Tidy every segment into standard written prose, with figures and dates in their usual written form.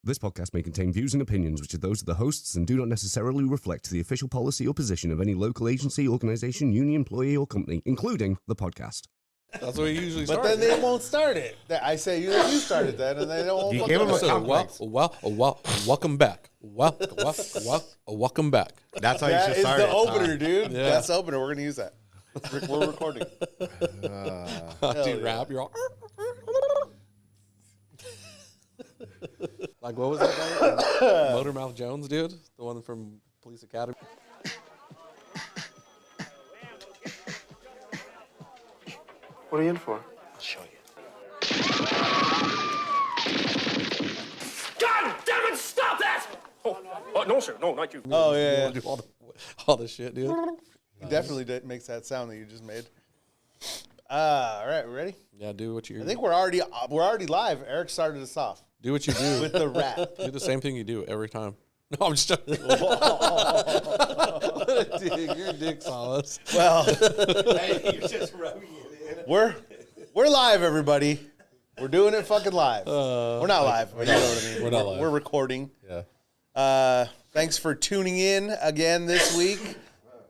This podcast may contain views and opinions which are those of the hosts and do not necessarily reflect the official policy or position of any local agency, organization, union, employee, or company, including the podcast. That's what we usually start. But then they won't start it. I say you started that, and they don't. You gave them a compliment. Welcome back. Welcome back. That's how you That should is start the it. opener, dude. Yeah. That's the opener. We're gonna use that. We're recording. Dude, rap. You're all. Like, what was that guy? Motormouth Jones, dude? The one from Police Academy? What are you in for? I'll show you. God damn it! Stop that! Oh, no, sir. No, not you. Oh yeah, Do all the shit, dude. he definitely makes that sound that you just made. All right, we ready? Yeah, do what you I think we're already live. Eric started us off do what you do. with the rap. Do the same thing you do every time. No, I'm just joking. You're a dick, Sabas. Well, Hey, you're just rubbing it in. we're live, everybody. We're doing it fucking live. We're not live, but you know what I mean. We're not live. We're recording. Yeah. Thanks for tuning in again this week.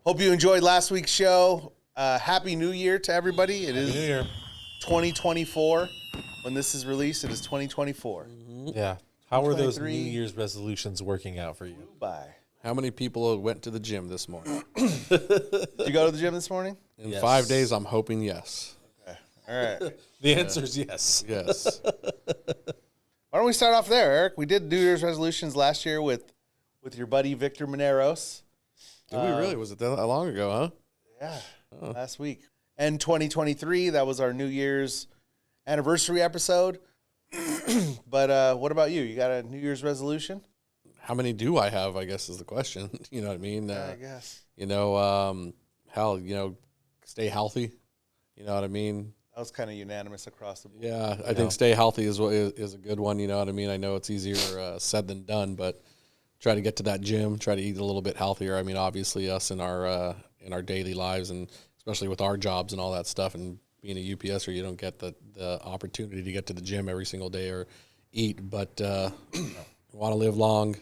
Hope you enjoyed last week's show. Happy New Year to everybody. It is 2024. When this is released, it is 2024. Yeah. How are those New 23. Year's resolutions working out for you? Bye. How many people went to the gym this morning? Did you go to the gym this morning? In Yes. 5 days, I'm hoping yes. All right. The answer is yes. Yes. Why don't we start off there, Eric? We did New Year's resolutions last year with your buddy Victor Mineros. Did we really? Was it that long ago, huh? Yeah, last week. And 2023, that was our New Year's anniversary episode. But what about you? You got a New Year's resolution? How many do I have, I guess, is the question. You know what I mean? I guess. Stay healthy. You know what I mean? That was kind of unanimous across the board. Yeah, I think stay healthy is a good one. You know what I mean? I know it's easier said than done, but try to get to that gym, try to eat a little bit healthier. I mean, obviously us in our daily lives, and especially with our jobs and all that stuff, and being a UPSer, you don't get the opportunity to get to the gym every single day or eat. But want to live long,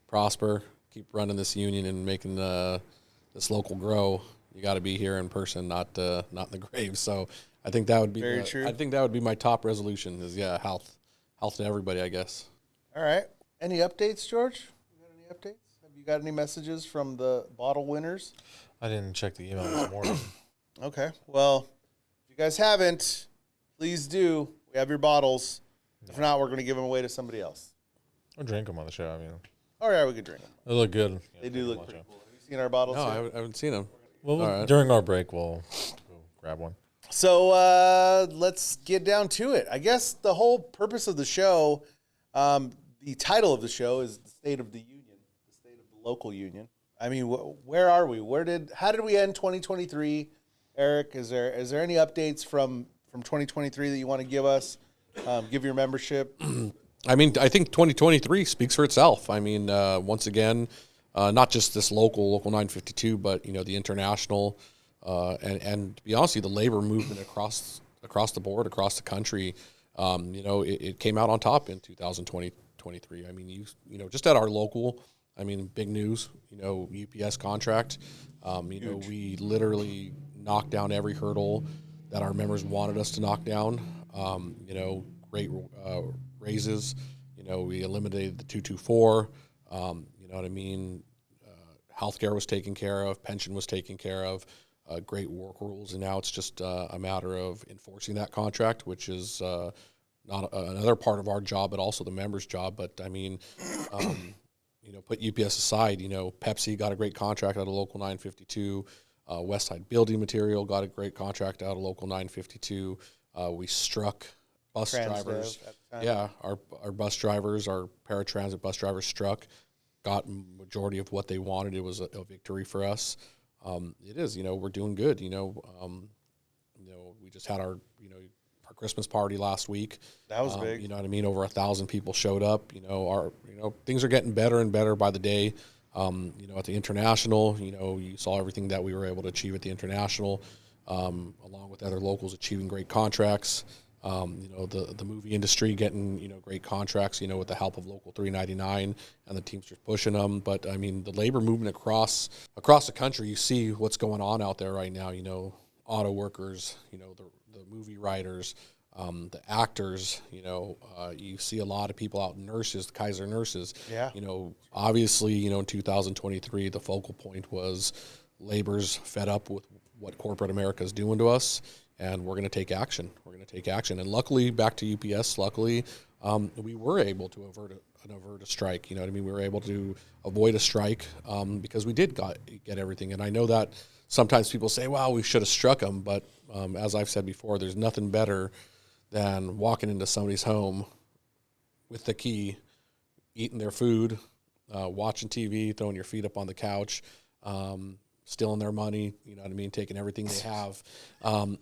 prosper, keep running this union and making this local grow. You got to be here in person, not in the grave. So I think that would be Very true. I think that would be my top resolution is health to everybody, I guess. All right. Any updates, George? You got any updates? Have you got any messages from the bottle winners? I didn't check the email this morning. Okay. Well, if you guys haven't, please do. We have your bottles. If not, we're going to give them away to somebody else. I'll drink them on the show. I mean, All right, we could drink them. they look good. They do look pretty cool. Have you seen our bottles? No, here? I haven't seen them. Well, All right. during our break, we'll grab one. So let's get down to it. I guess the whole purpose of the show, the title of the show is the State of the Union, the State of the Local Union. I mean, where are we? How did we end 2023? Eric, is there any updates from 2023 that you want to give us? Give your membership. I mean, I think 2023 speaks for itself. I mean, once again, not just this local 952, but the international, and to be honest with you, the labor movement across the board, across the country. It came out on top in 2023. I mean, just at our local. I mean, big news. UPS contract. We literally knocked down every hurdle that our members wanted us to knock down. Great raises. We eliminated the 224. You know what I mean? Healthcare was taken care of. Pension was taken care of. Great work rules. And now it's just a matter of enforcing that contract, which is not another part of our job, but also the members' job. But, I mean, put UPS aside. Pepsi got a great contract out of Local 952. Westside Building Material got a great contract out of Local 952. We struck bus drivers. Yeah, our bus drivers, our paratransit bus drivers struck, got majority of what they wanted. It was a victory for us. It is, we're doing good. We just had our Christmas party last week. That was big. You know what I mean? Over 1,000 people showed up. Things are getting better and better by the day. At the international, you saw everything that we were able to achieve at the international, along with other locals achieving great contracts. The movie industry getting, great contracts, with the help of Local 399 and the Teamsters pushing them. But, I mean, the labor movement across the country, you see what's going on out there right now, auto workers, the movie writers, the actors, you see a lot of people out, nurses, the Kaiser nurses. Yeah. Obviously, in 2023, the focal point was labor's fed up with what corporate America is doing to us, and we're going to take action. And luckily, back to UPS, we were able to avert a strike. You know what I mean? We were able to avoid a strike because we did get everything. And I know that sometimes people say, wow, we should have struck them. But as I've said before, there's nothing better than walking into somebody's home with the key, eating their food, watching TV, throwing your feet up on the couch, stealing their money, you know what I mean, taking everything they have, and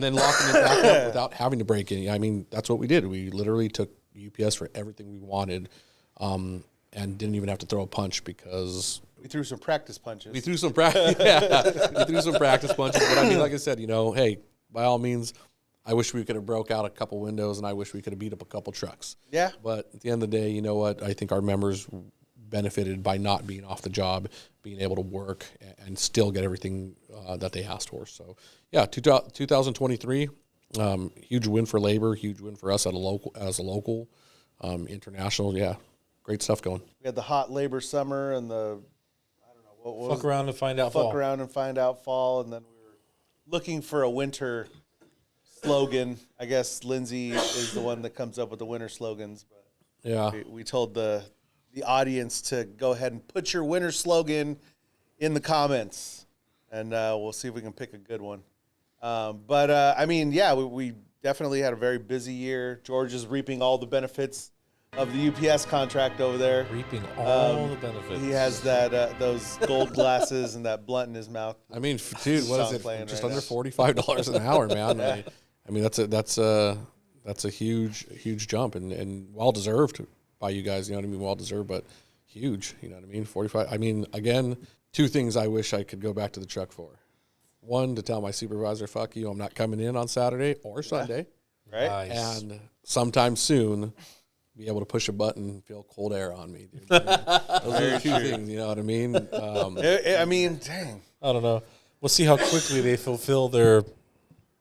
then locking it back up without having to break any. I mean, that's what we did. We literally took UPS for everything we wanted, and didn't even have to throw a punch because we threw some practice punches. We threw some practice punches. But I mean, like I said, hey, by all means, I wish we could have broke out a couple windows, and I wish we could have beat up a couple trucks. Yeah. But at the end of the day, you know what? I think our members benefited by not being off the job, being able to work and still get everything that they asked for. So, yeah, 2023, huge win for labor, huge win for us as a local, international. Yeah, great stuff going. We had the hot labor summer and Fuck around and find out fall, and then we were looking for a winter slogan. I guess Lindsay is the one that comes up with the winter slogans. But yeah, we told the audience to go ahead and put your winter slogan in the comments, and we'll see if we can pick a good one. I mean, yeah, we definitely had a very busy year. George is reaping all the benefits of the UPS contract over there. Reaping all the benefits. He has that those gold glasses and that blunt in his mouth. I mean, dude, what is it? Just under $45 an hour, man. I mean, that's a huge jump and well deserved by you guys. You know what I mean? Well deserved, but huge. You know what I mean? 45. I mean, again, two things I wish I could go back to the truck for. One, to tell my supervisor, "Fuck you, I'm not coming in on Saturday or Sunday." Right. Nice. And sometime soon, be able to push a button and feel cold air on me. Dude. Those are the two things, you know what I mean? I mean, dang. I don't know. We'll see how quickly they fulfill their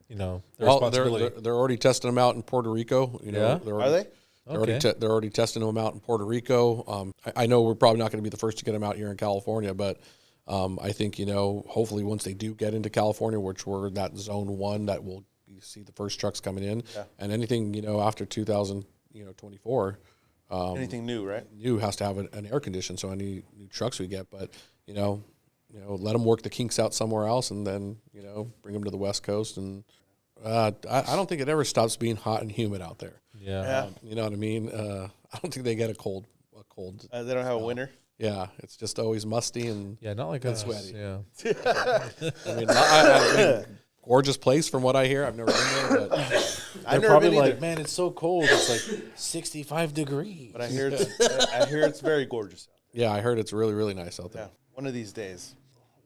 responsibility. They're already testing them out in Puerto Rico. You know, Yeah? Are they? They're already testing them out in Puerto Rico. I know we're probably not going to be the first to get them out here in California, but I think, hopefully once they do get into California, which we're that zone 1, that will see the first trucks coming in, and anything, after 2024. Anything new, right? New has to have an air condition, so any new trucks we get, but, let them work the kinks out somewhere else and then, bring them to the West Coast. And I don't think it ever stops being hot and humid out there. Yeah. You know what I mean? I don't think they get a cold. They don't have a winter. Yeah, it's just always musty and not like and us. sweaty. Yeah. I mean, I mean, gorgeous place from what I hear. I've never been there, but I've They're never probably been like, either, man, it's so cold. It's like 65 degrees. but I hear it's very gorgeous out yeah, I heard it's really, really nice out there. there. Yeah, one of these days.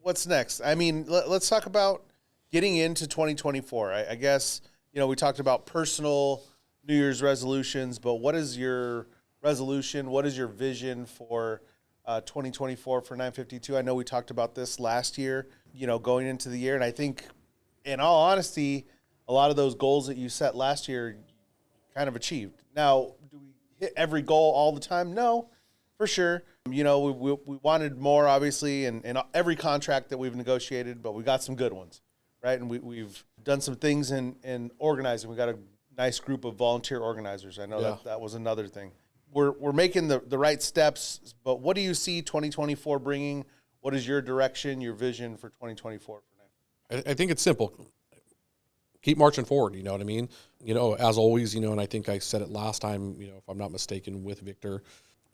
What's next? I mean, let's talk about getting into 2024. I guess we talked about personal New Year's resolutions, but what is your resolution? What is your vision for 2024 for 952? I know we talked about this last year, going into the year. And I think, in all honesty, a lot of those goals that you set last year kind of achieved. Now, do we hit every goal all the time? No, for sure. We wanted more, obviously, in every contract that we've negotiated, but we got some good ones, right? And we've done some things in organizing. We got a nice group of volunteer organizers. I know that was another thing. We're making the right steps, but what do you see 2024 bringing? What is your direction, your vision for 2024? I think it's simple. Keep marching forward, you know what I mean? As always, and I think I said it last time, if I'm not mistaken, with Victor,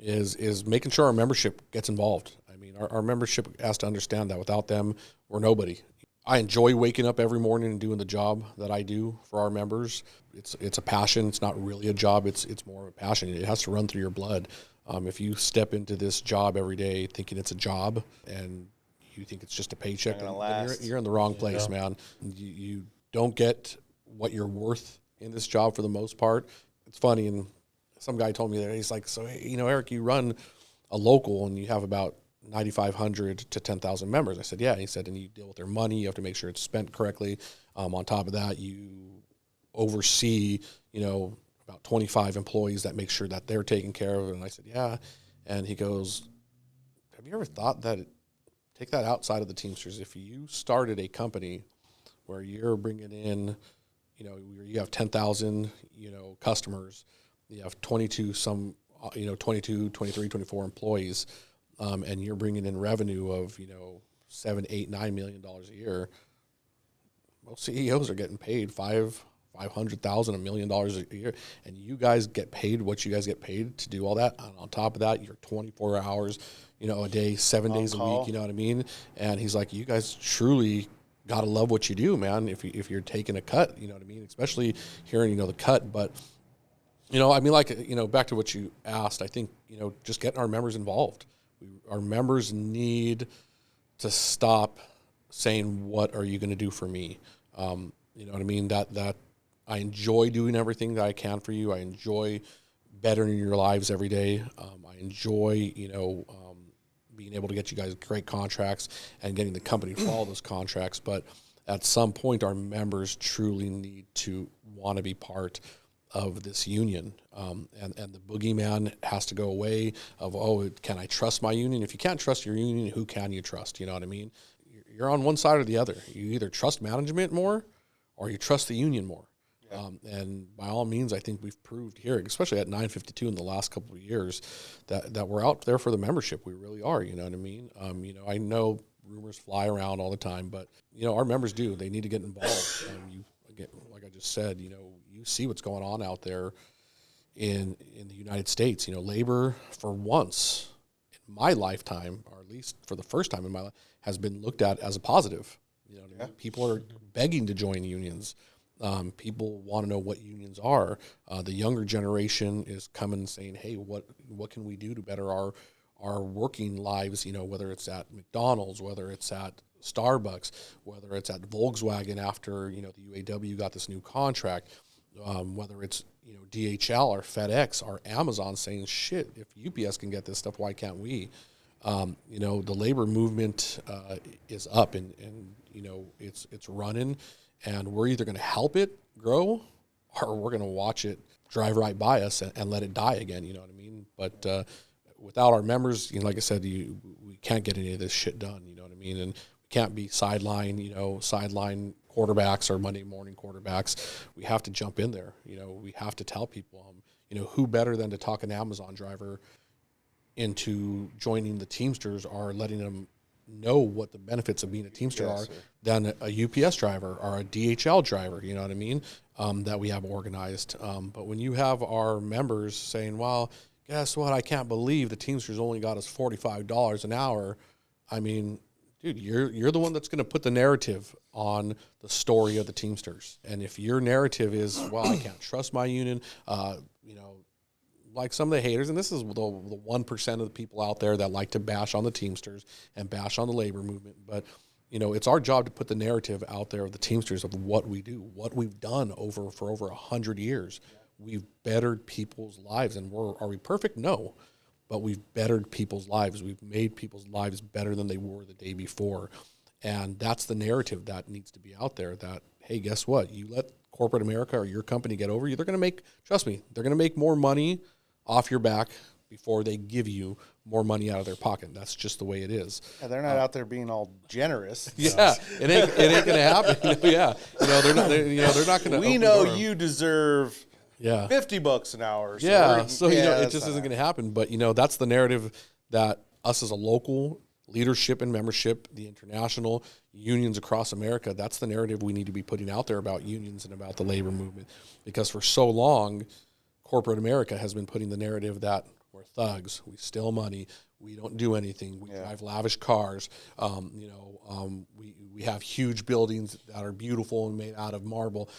is making sure our membership gets involved. I mean, our membership has to understand that without them, we're nobody. I enjoy waking up every morning and doing the job that I do for our members. It's a passion. It's not really a job. It's more of a passion. It has to run through your blood. If you step into this job every day thinking it's a job and you think it's just a paycheck, then you're in the wrong place, man. You don't get what you're worth in this job for the most part. It's funny, and some guy told me that, he's like, so, hey, Eric, you run a local and you have about 9,500 to 10,000 members. I said, yeah. And he said, and you deal with their money. You have to make sure it's spent correctly. On top of that, you oversee, about 25 employees that make sure that they're taken care of. And I said, yeah. And he goes, have you ever thought that, take that outside of the Teamsters, if you started a company where you're bringing in, you have 10,000, customers, you have 22, 23, 24 employees, and you're bringing in revenue of, $7, $8, $9 million a year. Most CEOs are getting paid $500,000, $1 million a year, and you guys get paid what you guys get paid to do all that. And on top of that, you're 24 hours, a day, 7 days a week. You know what I mean? And he's like, you guys truly gotta love what you do, man. If you're taking a cut, you know what I mean? Especially hearing, the cut, but. Back to what you asked, I think, just getting our members involved. Our members need to stop saying, what are you going to do for me? You know what I mean? That I enjoy doing everything that I can for you. I enjoy bettering your lives every day. I enjoy, being able to get you guys great contracts and getting the company to follow those contracts. But at some point, our members truly need to want to be part of this union, and the boogeyman has to go away of, can I trust my union? If you can't trust your union, who can you trust? You know what I mean? You're on one side or the other. You either trust management more or you trust the union more. Yeah. And by all means, I think we've proved here, especially at 952 in the last couple of years, that we're out there for the membership. We really are, you know what I mean? I know rumors fly around all the time, but, our members do. They need to get involved. Again, like I just said, you see what's going on out there in the United States. Labor for once in my lifetime, or at least for the first time in my life, has been looked at as a positive. I mean? People are begging to join unions. People want to know what unions are. The younger generation is coming saying, hey, what can we do to better our working lives, whether it's at McDonald's, whether it's at Starbucks, whether it's at Volkswagen after, the UAW got this new contract, whether it's, DHL or FedEx or Amazon saying, shit, if UPS can get this stuff, why can't we? The labor movement is up and it's running, and we're either going to help it grow or we're going to watch it drive right by us and let it die again, you know what I mean? But without our members, like I said, we can't get any of this shit done, you know what I mean? And we can't be sideline quarterbacks or Monday morning quarterbacks. We have to jump in there. We have to tell people, who better than to talk an Amazon driver into joining the Teamsters or letting them know what the benefits of being a Teamster are than a UPS driver or a DHL driver, you know what I mean, that we have organized. But when you have our members saying, well, guess what, I can't believe the Teamsters only got us $45 an hour. I mean, dude, you're the one that's going to put the narrative on the story of the Teamsters. And if your narrative is, well, I can't trust my union, like some of the haters, and this is the 1% of the people out there that like to bash on the Teamsters and bash on the labor movement. But, it's our job to put the narrative out there of the Teamsters of what we do, what we've done for over 100 years. We've bettered people's lives. And are we perfect? No. But we've bettered people's lives. We've made people's lives better than they were the day before. And that's the narrative that needs to be out there that, hey, guess what? You let corporate America or your company get over you, they're going to make, trust me, they're going to make more money off your back before they give you more money out of their pocket. That's just the way it is. Yeah, they're not out there being all generous. Yeah, it ain't going to happen. Yeah, they're not going to. We know you deserve $50 an hour. So it just isn't going to happen. But that's the narrative that us as a local leadership and membership, the international unions across America, that's the narrative we need to be putting out there about unions and about the labor movement. Because for so long, corporate America has been putting the narrative that we're thugs, we steal money, we don't do anything, we drive lavish cars, we have huge buildings that are beautiful and made out of marble,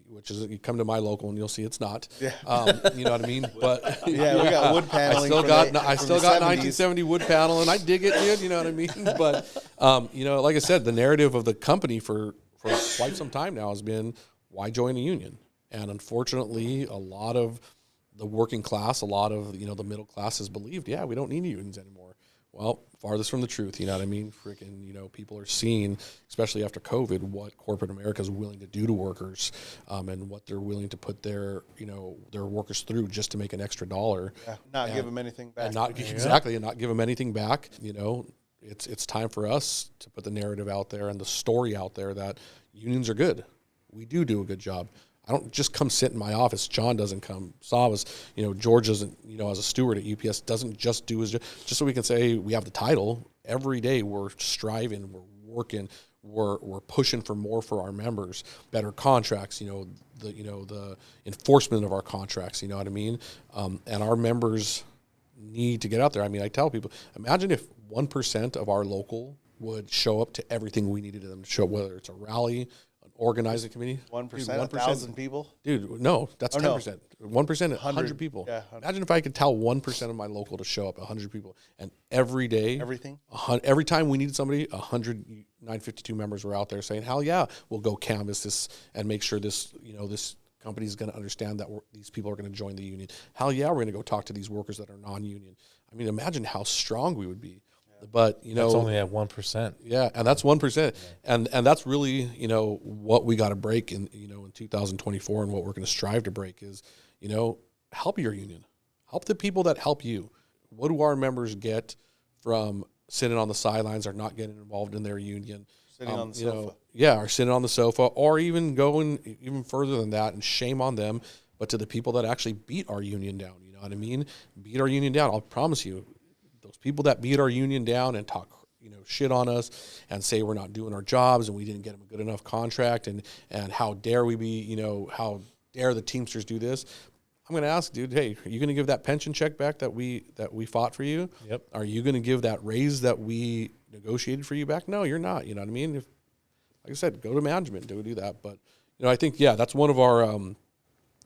which is, you come to my local and you'll see it's not. You know what I mean? But we got wood paneling. I still got 1970 wood panel, and I dig it, dude. You know what I mean? But like I said, the narrative of the company for quite some time now has been, why join a union? And unfortunately, a lot of the working class, a lot of, the middle class has believed, yeah, we don't need unions anymore. Well, farthest from the truth, you know what I mean? Freaking, people are seeing, especially after COVID, what corporate America is willing to do to workers, and what they're willing to put their workers through just to make an extra dollar. Yeah, not give them anything back. And not give them anything back. It's time for us to put the narrative out there and the story out there that unions are good. We do a good job. I don't just come sit in my office. John doesn't come. Sabas, George doesn't, as a steward at UPS, doesn't just do his job. Just so we can say we have the title. Every day we're striving, we're working, we're pushing for more for our members, better contracts, the enforcement of our contracts, you know what I mean? And our members need to get out there. I mean, I tell people, imagine if 1% of our local would show up to everything we needed them to show up, whether it's a rally, organizing committee. 1%, 1,000 people? Dude, no, that's 10%. 1%, 100 people. Yeah, 100. Imagine if I could tell 1% of my local to show up, 100 people. And every day, everything, every time we needed somebody, 100 952 members were out there saying, hell yeah, we'll go canvass this and make sure this, this company is going to understand that these people are going to join the union. Hell yeah, we're going to go talk to these workers that are non-union. I mean, imagine how strong we would be. But that's only at 1%. Yeah, and that's 1%, and that's really what we got to break in in 2024, and what we're going to strive to break is help your union, help the people that help you. What do our members get from sitting on the sidelines or not getting involved in their union? Sitting on the sofa. Or sitting on the sofa, or even going even further than that, and shame on them. But to the people that actually beat our union down, you know what I mean? Beat our union down. I'll promise you. Those people that beat our union down and talk, shit on us and say we're not doing our jobs and we didn't get them a good enough contract and how dare we be, how dare the Teamsters do this? I'm going to ask, dude, hey, are you going to give that pension check back that we fought for you? Yep. Are you going to give that raise that we negotiated for you back? No, you're not. You know what I mean? Like I said, go to management, do that. But I think that's one of our one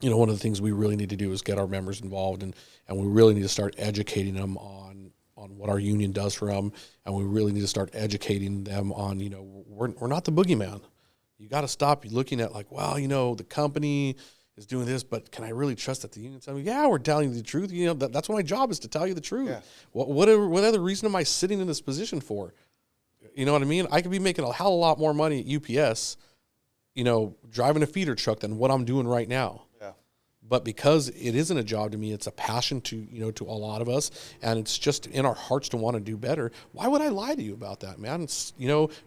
of the things we really need to do is get our members involved and we really need to start educating them on what our union does for them, and we really need to start educating them on, we're not the boogeyman. You got to stop looking at like, well, the company is doing this, but can I really trust that the union's telling me? Yeah, we're telling you the truth. That's what my job is, to tell you the truth. Yeah. What other reason am I sitting in this position for? You know what I mean? I could be making a hell of a lot more money at UPS, driving a feeder truck than what I'm doing right now. But because it isn't a job to me, it's a passion to a lot of us, and it's just in our hearts to want to do better. Why would I lie to you about that, man? It's,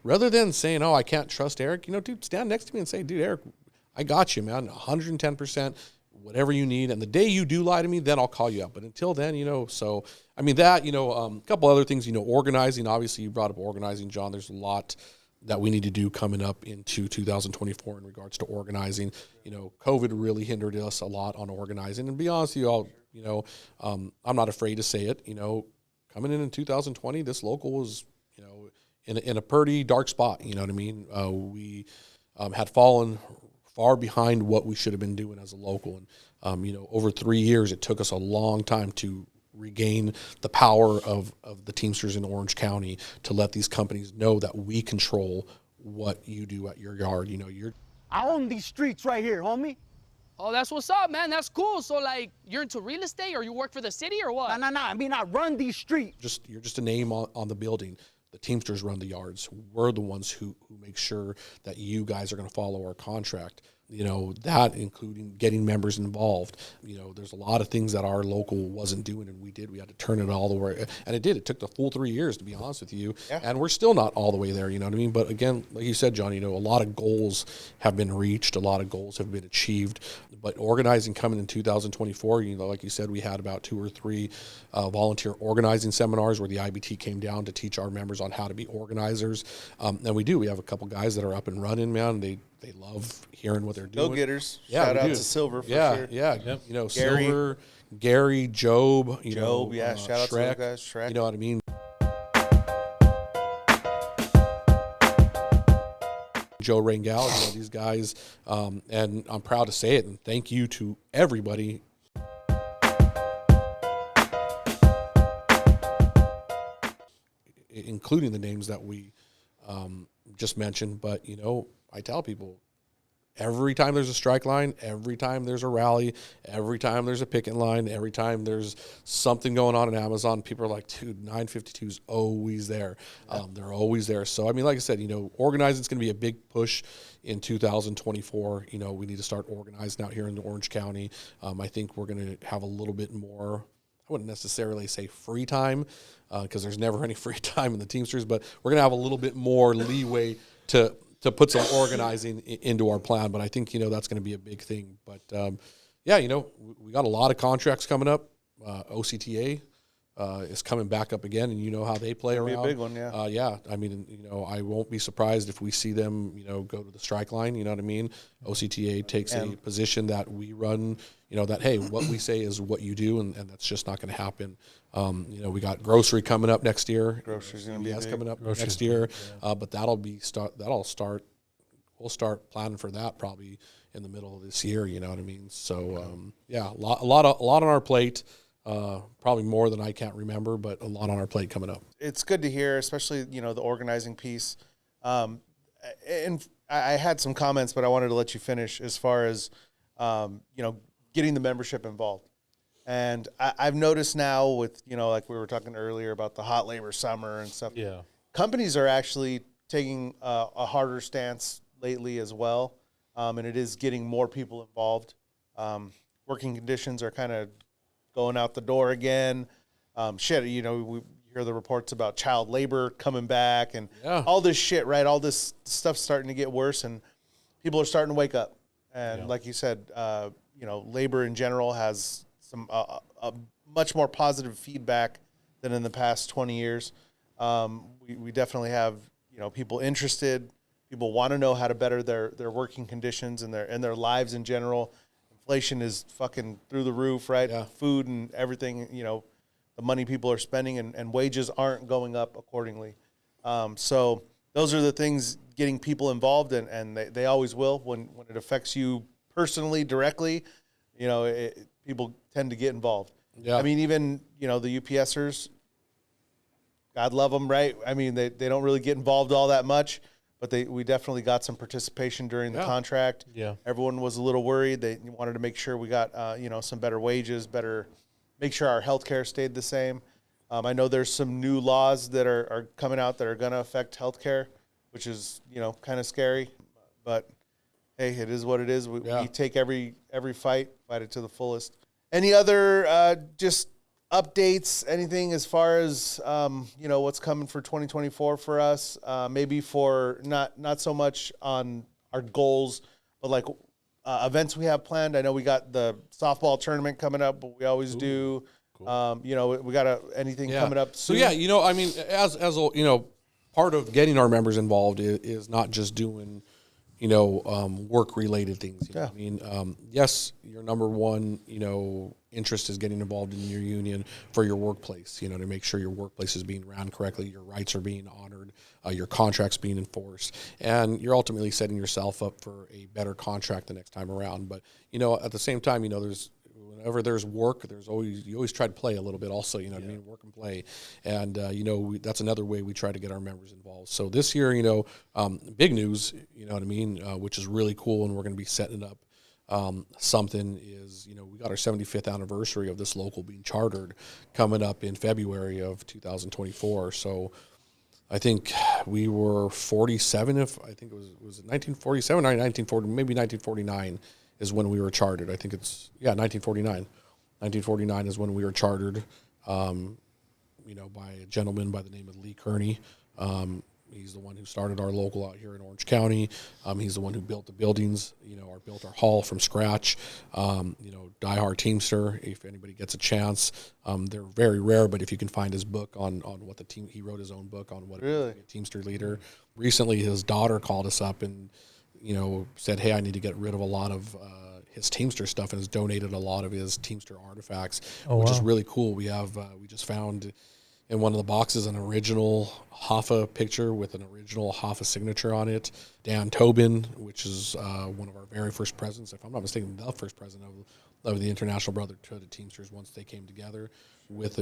rather than saying, oh, I can't trust Eric, dude, stand next to me and say, dude, Eric, I got you, man, 110%, whatever you need. And the day you do lie to me, then I'll call you up. But until then, so, I mean, that, a couple other things, organizing. Obviously, you brought up organizing, John. There's a lot that we need to do coming up into 2024 in regards to organizing. COVID really hindered us a lot on organizing. And to be honest with you all, I'm not afraid to say it. Coming in 2020, this local was, in a pretty dark spot. You know what I mean? We had fallen far behind what we should have been doing as a local. And, over 3 years, it took us a long time to regain the power of the Teamsters in Orange County to let these companies know that we control what you do at your yard. I own these streets right here, homie. Oh, that's what's up, man. That's cool. So, like, you're into real estate or you work for the city or what? No. I mean, I run these streets. You're just a name on the building. The Teamsters run the yards. We're the ones who make sure that you guys are going to follow our contract. That including getting members involved. There's a lot of things that our local wasn't doing, and we did. We had to turn it all the way, and it did. It took the full 3 years, to be honest with you, and we're still not all the way there. You know what I mean? But again, like you said, John, a lot of goals have been reached, a lot of goals have been achieved. But organizing coming in 2024, like you said, we had about 2 or 3 volunteer organizing seminars where the IBT came down to teach our members on how to be organizers, and we do. We have a couple guys that are up and running, man. They love hearing what they're doing. Go-getters. Yeah, Shout out do. to Silver for sure. Yeah. Yep. Gary. Silver, Gary, Job. Shout out Shrek, to those guys. Shrek. You know what I mean? Joe Rangel, these guys, and I'm proud to say it, and thank you to everybody. Including the names that we just mentioned, but I tell people, every time there's a strike line, every time there's a rally, every time there's a picket line, every time there's something going on in Amazon, people are like, dude, 952 is always there. They're always there. So, I mean, like I said, organizing is going to be a big push in 2024. We need to start organizing out here in Orange County. I think we're going to have a little bit more, I wouldn't necessarily say free time, because there's never any free time in the Teamsters, but we're going to have a little bit more leeway to put some organizing into our plan. But I think, that's going to be a big thing. But, we got a lot of contracts coming up. OCTA is coming back up again, and you know how they play around. Be a big one, yeah. I mean, I won't be surprised if we see them, go to the strike line, you know what I mean? OCTA takes a position that we run, that, hey, what we say is what you do, and that's just not going to happen. We got grocery coming up next year. Grocery's going to be big. coming up next year, but we'll start planning for that probably in the middle of this year, you know what I mean? So, a lot on our plate. Probably more than I can't remember, but a lot on our plate coming up. It's good to hear, especially, the organizing piece. And I had some comments, but I wanted to let you finish as far as, getting the membership involved. And I've noticed now with, like we were talking earlier about the hot labor summer and stuff. Yeah. Companies are actually taking a harder stance lately as well. And it is getting more people involved. Working conditions are kind of going out the door again. We hear the reports about child labor coming back and all this shit, right? All this stuff's starting to get worse, and people are starting to wake up. And like you said, labor in general has some a much more positive feedback than in the past 20 years. We definitely have, people interested. People want to know how to better their working conditions and their lives in general. Inflation is fucking through the roof, right? Yeah. Food and everything, the money people are spending and wages aren't going up accordingly. So those are the things getting people involved, and they always will when it affects you personally, directly. People tend to get involved. Yeah. I mean, even, the UPSers, God love them, right? I mean, they don't really get involved all that much, but we definitely got some participation during the contract. Yeah. Everyone was a little worried. They wanted to make sure we got, some better wages, make sure our healthcare stayed the same. I know there's some new laws that are coming out that are going to affect healthcare, which is, kind of scary. But, hey, it is what it is. We take every fight it to the fullest. Any other just updates, anything as far as, what's coming for 2024 for us? Maybe for not so much on our goals, but like events we have planned. I know we got the softball tournament coming up, but we always do. Cool. We got anything coming up soon? So, I mean, as part of getting our members involved is not just doing, work-related things. You know what I mean? Yes, your number one, interest is getting involved in your union for your workplace, to make sure your workplace is being ran correctly, your rights are being honored, your contracts being enforced, and you're ultimately setting yourself up for a better contract the next time around. But, at the same time, whenever there's work, you always try to play a little bit also, what I mean, work and play. And, that's another way we try to get our members involved. So this year, big news, what I mean, which is really cool, and we're going to be setting up something is, we got our 75th anniversary of this local being chartered coming up in February of 2024. So I think we were 47, was it 1947 or 1940, maybe 1949 is when we were chartered. I think it's, 1949. 1949 is when we were chartered, by a gentleman by the name of Lee Kearney. He's the one who started our local out here in Orange County. He's the one who built the buildings, or built our hall from scratch. Diehard Teamster, if anybody gets a chance. They're very rare, but if you can find his book on what the team, he wrote his own book on what it is to be a Teamster leader. Recently, his daughter called us up and, said, hey, I need to get rid of a lot of his Teamster stuff, and has donated a lot of his Teamster artifacts, which is really cool. We have, we just found in one of the boxes an original Hoffa picture with an original Hoffa signature on it. Dan Tobin, which is one of our very first presidents, if I'm not mistaken, the first president of the International Brotherhood of Teamsters once they came together with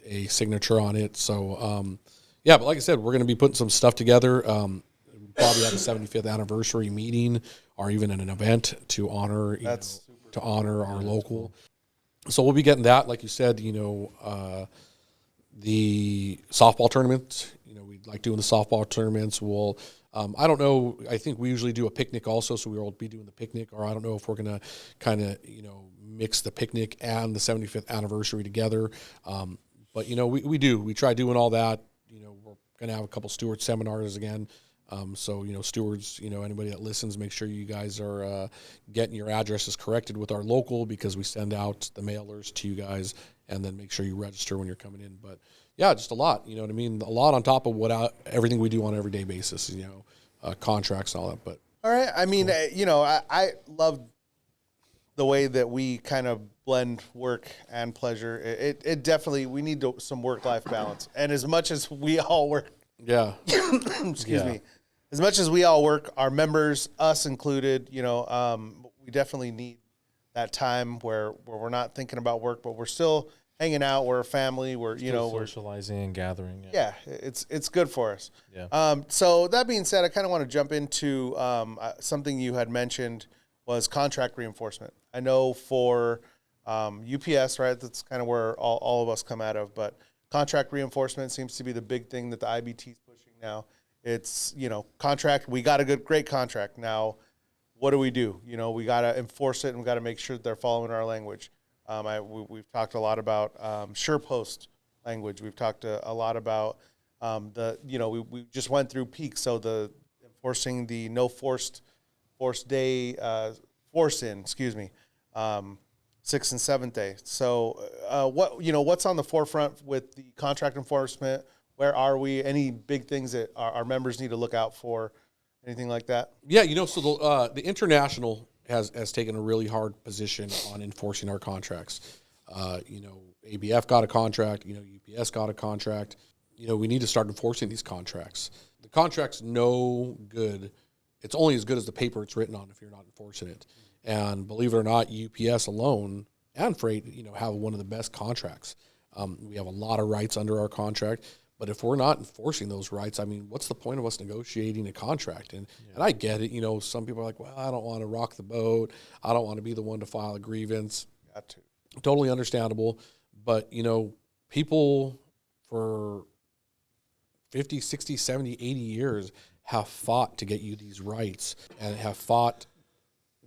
a signature on it. So, but like I said, we're going to be putting some stuff together. We'll probably have a 75th anniversary meeting. or even in an event to honor, That's our local. So we'll be getting that, like you said, the softball tournament. We like doing the softball tournaments. We'll, I don't know. I think we usually do a picnic also, so we'll be doing the picnic. Or I don't know if we're gonna kind of mix the picnic and the 75th anniversary together. But we try doing all that. We're gonna have a couple steward seminars again. So stewards, anybody that listens, make sure you guys are getting your addresses corrected with our local, because we send out the mailers to you guys, and then make sure you register when you're coming in. But yeah, just a lot, a lot on top of everything we do on an everyday basis, contracts and all that. But all right, I mean, I love the way that we kind of blend work and pleasure. It definitely, we need some work-life balance. And as much as we all work, excuse me, as much as we all work, our members, us included, we definitely need that time where we're not thinking about work, but we're still hanging out. We're a family. We're we're socializing and gathering. Yeah, it's good for us. Yeah. So that being said, I kind of want to jump into something you had mentioned was contract reinforcement. I know for UPS, right? That's kind of where all of us come out of, but contract reinforcement seems to be the big thing that the IBT is pushing now. It's, contract. We got a great contract. Now, what do? We got to enforce it, and we got to make sure that they're following our language. We've talked a lot about SurePost language. We've talked a lot about we just went through peak, so the enforcing the no forced day force in, 6th and 7th day. So what's on the forefront with the contract enforcement? Where are we? Any big things that our members need to look out for? Anything like that? Yeah, so the international has taken a really hard position on enforcing our contracts. ABF got a contract. UPS got a contract. We need to start enforcing these contracts. The contract's no good. It's only as good as the paper it's written on if you're not enforcing it. And believe it or not, UPS alone and freight, have one of the best contracts. We have a lot of rights under our contract. But if we're not enforcing those rights, I mean, what's the point of us negotiating a contract? And I get it. Some people are like, well, I don't want to rock the boat. I don't want to be the one to file a grievance. Got to. Totally understandable. But, people for 50, 60, 70, 80 years have fought to get you these rights and have fought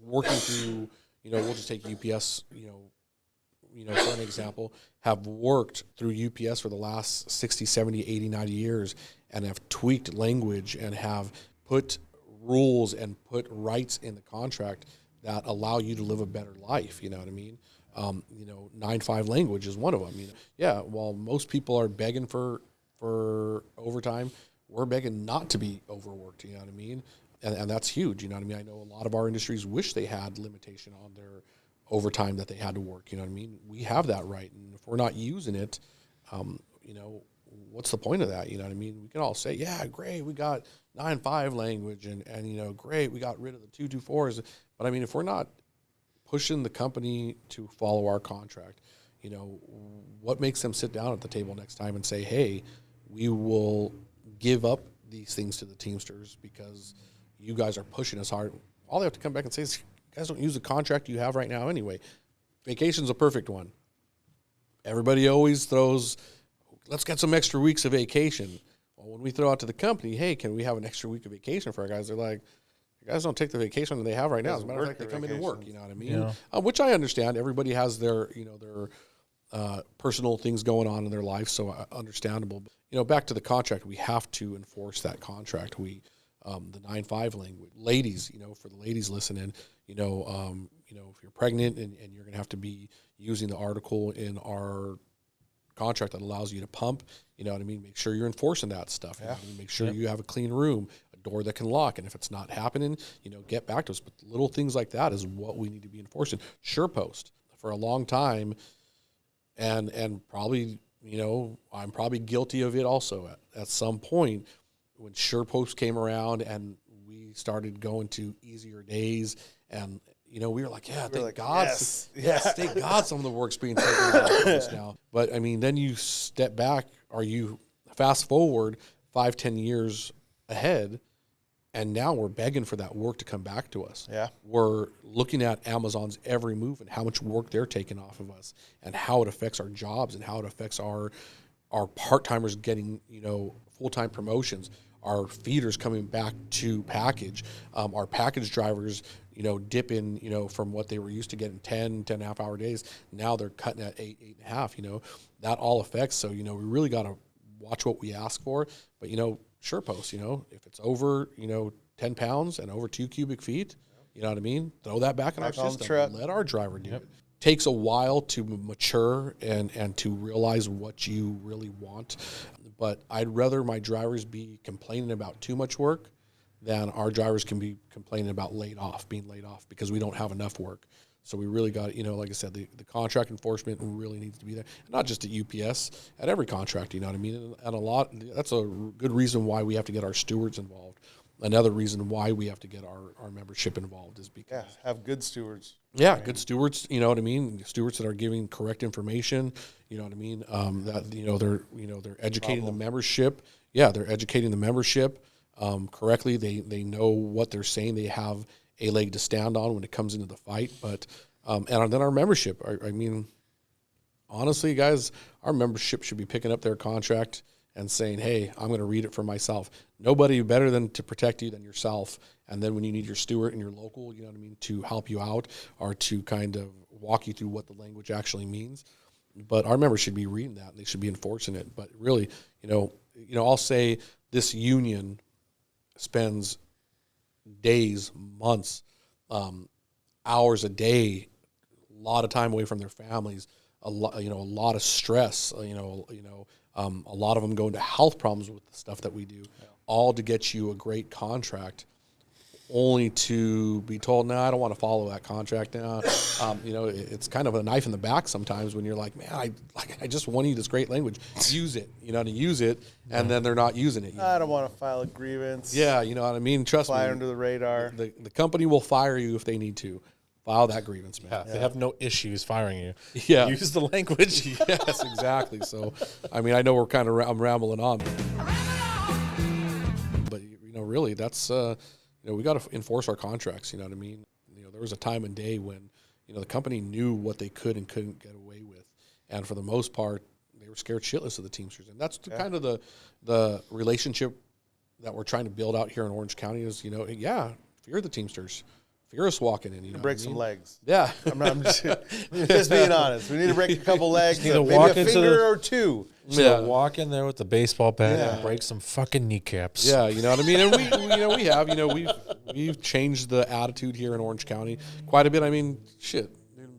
working through, we'll just take UPS, for an example, have worked through UPS for the last 60, 70, 80, 90 years and have tweaked language and have put rules and put rights in the contract that allow you to live a better life. You know what I mean? 9-5 language is one of them. While most people are begging for overtime, we're begging not to be overworked. You know what I mean? And that's huge. You know what I mean? I know a lot of our industries wish they had limitation on their overtime that they had to work. You know what I mean? We have that right. And if we're not using it, what's the point of that? You know what I mean? We can all say, yeah, great, we got 9-5 language and great, we got rid of the 224s. But I mean, if we're not pushing the company to follow our contract, what makes them sit down at the table next time and say, hey, we will give up these things to the Teamsters because you guys are pushing us hard. All they have to come back and say is, you guys don't use the contract you have right now anyway. Vacation's a perfect one. Everybody always throws, let's get some extra weeks of vacation. Well, when we throw out to the company, hey, can we have an extra week of vacation for our guys? They're like, you guys don't take the vacation that they have right now. As a matter of fact, they come in and work. You know what I mean? Yeah. Which I understand. Everybody has their, their personal things going on in their life, so understandable. But, back to the contract, we have to enforce that contract. The 9-5 language. Ladies, for the ladies listening, if you're pregnant and you're going to have to be using the article in our contract that allows you to pump, you know what I mean? Make sure you're enforcing that stuff. You know what I mean? Make sure you have a clean room, a door that can lock. And if it's not happening, get back to us. But little things like that is what we need to be enforcing. SurePost for a long time. And probably, I'm probably guilty of it also at some point when SurePost came around and we started going to easier days and, we were like, yeah, thank God. Yes, thank God some of the work's being taken out of us now. But, I mean, then you step back or you fast forward 5-10 years ahead And now we're begging for that work to come back to us. Yeah. We're looking at Amazon's every move and how much work they're taking off of us and how it affects our jobs and how it affects our part-timers getting, full-time promotions, our feeders coming back to package, our package drivers, dipping, from what they were used to getting 10 and a half hour days. Now they're cutting at 8.5, that all affects. So, we really got to watch what we ask for, but, sure post, if it's over, 10 pounds and over 2 cubic feet, you know what I mean? Throw that back in our system. Let our driver do it. Takes a while to mature and to realize what you really want. But I'd rather my drivers be complaining about too much work than our drivers can be complaining about being laid off because we don't have enough work. So we really got, like I said, the contract enforcement really needs to be there. Not just at UPS, at every contract, you know what I mean? And that's a good reason why we have to get our stewards involved. Another reason why we have to get our membership involved is because have good stewards. Yeah, good stewards, you know what I mean? Stewards that are giving correct information, you know what I mean? They're educating the membership. Yeah, they're educating the membership correctly. They know what they're saying. They have a leg to stand on when it comes into the fight. But and then our membership. I mean, honestly, guys, our membership should be picking up their contract and saying, hey, I'm going to read it for myself. Nobody better than to protect you than yourself. And then when you need your steward and your local, you know what I mean, to help you out or to kind of walk you through what the language actually means. But our members should be reading that and they should be enforcing it. But really, I'll say this union spends days, months, hours a day, a lot of time away from their families, a lot of stress, a lot of them go into health problems with the stuff that we do, all to get you a great contract, only to be told, no, I don't want to follow that contract now. It's kind of a knife in the back sometimes when you're like, man, I just want you this great language. Use it, to use it, and then they're not using it. I don't want to file a grievance. Yeah, you know what I mean? Trust me. Fly under the radar. The company will fire you if they need to. File that grievance, man. Yeah, they have no issues firing you. Yeah. Use the language. Yes, exactly. So, I mean, I know we're kind of I'm rambling on. But, really, that's, we got to enforce our contracts, you know what I mean? There was a time and day when, the company knew what they could and couldn't get away with. And for the most part, they were scared shitless of the Teamsters. And that's kind of the relationship that we're trying to build out here in Orange County is, fear the Teamsters. Fear us walking in, break some legs. Yeah. I'm just being honest. We need to break a couple legs, Need to maybe walk a into finger or two. So walk in there with the baseball bat and break some fucking kneecaps. Yeah, you know what I mean? And we've changed the attitude here in Orange County quite a bit. I mean, shit.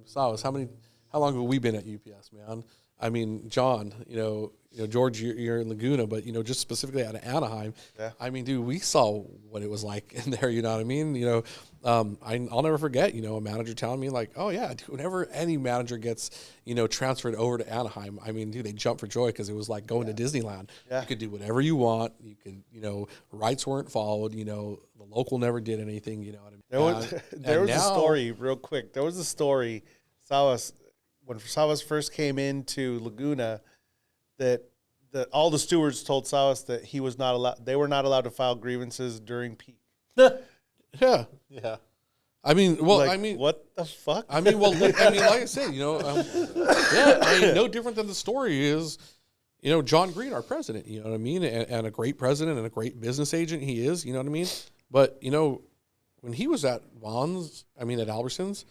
Sabas, how long have we been at UPS, man? I mean, John, George, you're in Laguna, but, just specifically at Anaheim, I mean, dude, we saw what it was like in there, you know what I mean? I'll never forget, a manager telling me like, oh yeah, dude, whenever any manager gets, transferred over to Anaheim, I mean, dude, they jump for joy because it was like going to Disneyland. Yeah. You could do whatever you want. You could, rights weren't followed, the local never did anything, you know what I mean? There was a story real quick. There was a story, when Sabas first came into Laguna, that all the stewards told Sabas that he was not allowed. They were not allowed to file grievances during peak. Yeah. I mean, what the fuck? I mean, like I said, no different than the story is, John Green, our president, you know what I mean, and a great president and a great business agent he is, you know what I mean. But when he was at Vaughn's, at Albertsons,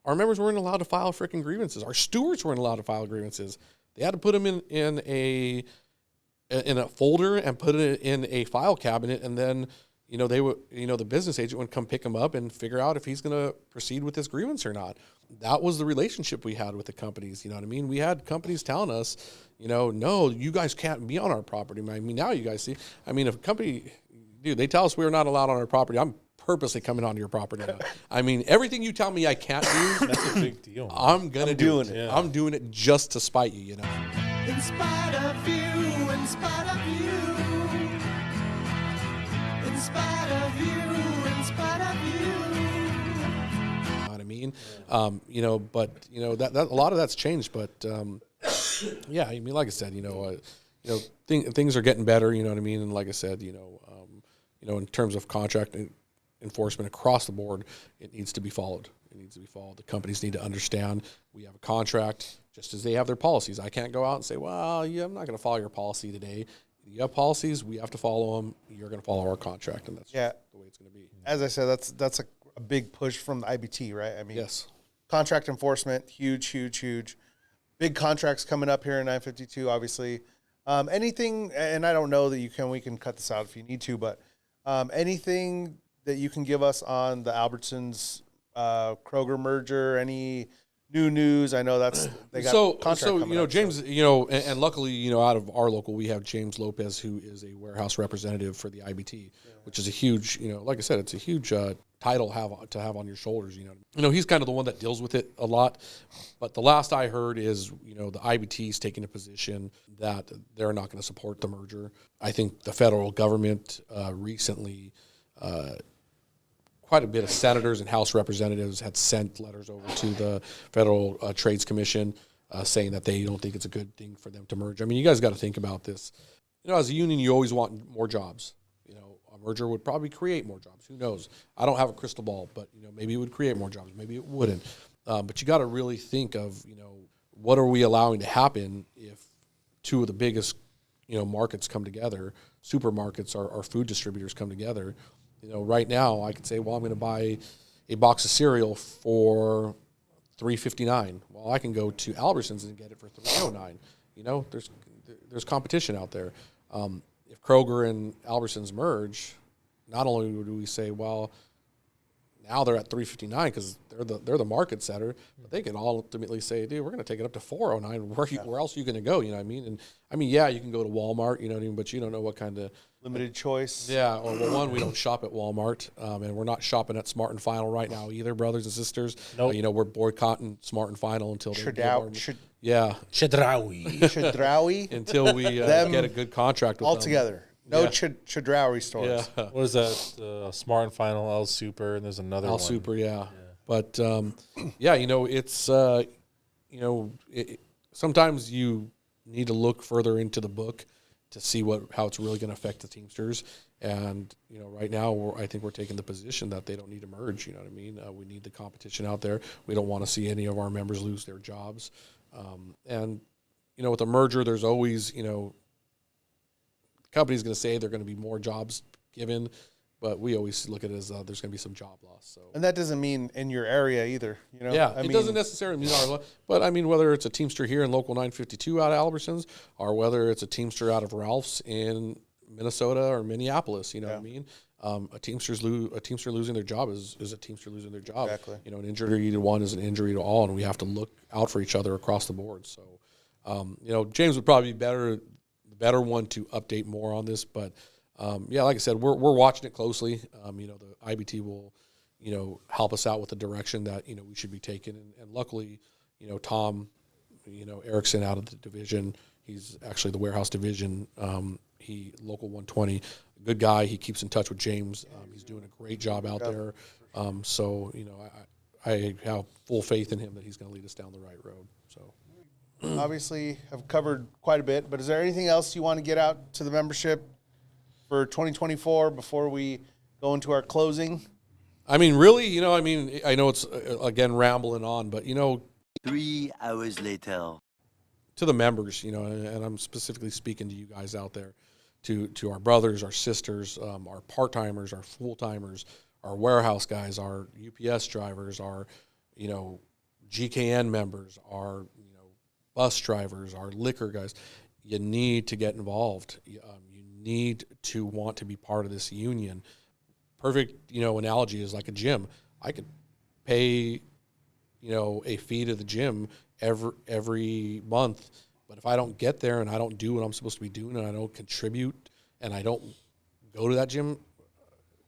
our members weren't allowed to file freaking grievances. Our stewards weren't allowed to file grievances. They had to put them in a folder and put it in a file cabinet, and then they would the business agent would come pick him up and figure out if he's going to proceed with this grievance or not. That was the relationship we had with the companies. You know what I mean? We had companies telling us, no, you guys can't be on our property. I mean, now you guys see. I mean, if a company, dude, they tell us we're not allowed on our property, I'm purposely coming onto your property now. I mean, everything you tell me I can't do, that's a big deal. I'm doing it. Yeah. I'm doing it just to spite you, In spite of you, in spite of you, in spite of you, in spite of you. You know what I mean? But that a lot of that's changed. But yeah, I mean, like I said, things are getting better. You know what I mean? And like I said, in terms of contract enforcement across the board, it needs to be followed. It needs to be followed. The companies need to understand we have a contract just as they have their policies. I can't go out and say, well, yeah, I'm not going to follow your policy today. You have policies, we have to follow them. You're going to follow our contract, and that's just the way it's going to be. As I said, that's a big push from the IBT, right? I mean, Yes. Contract enforcement, huge. Big contracts coming up here in 952, obviously. Anything, and I don't know that we can cut this out if you need to, but anything that you can give us on the Albertsons Kroger merger, any new news? I know they got contract coming up, James, and luckily, out of our local, we have James Lopez, who is a warehouse representative for the IBT, which is a huge, like I said, it's a huge title to have on your shoulders. He's kind of the one that deals with it a lot. But the last I heard is, the IBT is taking a position that they're not going to support the merger. I think the federal government recently. Quite a bit of senators and House representatives had sent letters over to the Federal Trades Commission saying that they don't think it's a good thing for them to merge. I mean, you guys got to think about this. As a union, you always want more jobs. A merger would probably create more jobs. Who knows? I don't have a crystal ball, but maybe it would create more jobs. Maybe it wouldn't. But you got to really think of what are we allowing to happen if two of the biggest markets come together, supermarkets or food distributors come together. Right now I could say, well, I'm going to buy a box of cereal for $3.59. Well, I can go to Albertsons and get it for $3.09. There's competition out there. If Kroger and Albertsons merge, not only do we say, well, now they're at $3.59 because they're the market setter, but they can ultimately say, dude, we're going to take it up to $4.09. Where else are you going to go? You know what I mean? And I mean, yeah, you can go to Walmart, but you don't know what kind of limited choice. Yeah. Or well, we don't shop at Walmart, and we're not shopping at Smart and Final right now either, brothers and sisters. Nope. We're boycotting Smart and Final until they Chedraui. until we get a good contract with all them. together. No Chedraui stores. Yeah. What is that? Smart and Final, El Super, and there's another one. El Super, yeah. But it's sometimes you need to look further into the book to see how it's really going to affect the Teamsters. And right now, I think we're taking the position that they don't need to merge. You know what I mean? We need the competition out there. We don't want to see any of our members lose their jobs. And with a merger, there's always the company's going to say there are going to be more jobs given, but we always look at it as there's going to be some job loss. So, and that doesn't mean in your area either. It doesn't necessarily mean our, but I mean whether it's a Teamster here in Local 952 out of Albertsons, or whether it's a Teamster out of Ralph's in Minnesota or Minneapolis. What I mean? A Teamster losing their job is a Teamster losing their job. Exactly. An injury to one is an injury to all, and we have to look out for each other across the board. So, James would probably be the better one to update more on this, but like I said, we're watching it closely. The IBT will, help us out with the direction that we should be taking, and luckily, Tom, Erickson out of the division, he's actually the warehouse division. He local 120, good guy. He keeps in touch with James. He's doing a great job out there. So I have full faith in him that he's going to lead us down the right road. So. Obviously, have covered quite a bit, but is there anything else you want to get out to the membership for 2024 before we go into our closing? I mean, really, I know it's, again, rambling on, but, 3 hours later. To the members, and I'm specifically speaking to you guys out there, to our brothers, our sisters, our part-timers, our full-timers, our warehouse guys, our UPS drivers, our, GKN members, our, bus drivers, our liquor guys. You need to get involved. You need to want to be part of this union. Perfect, analogy is like a gym. I could pay, a fee to the gym every month, but if I don't get there and I don't do what I'm supposed to be doing and I don't contribute and I don't go to that gym,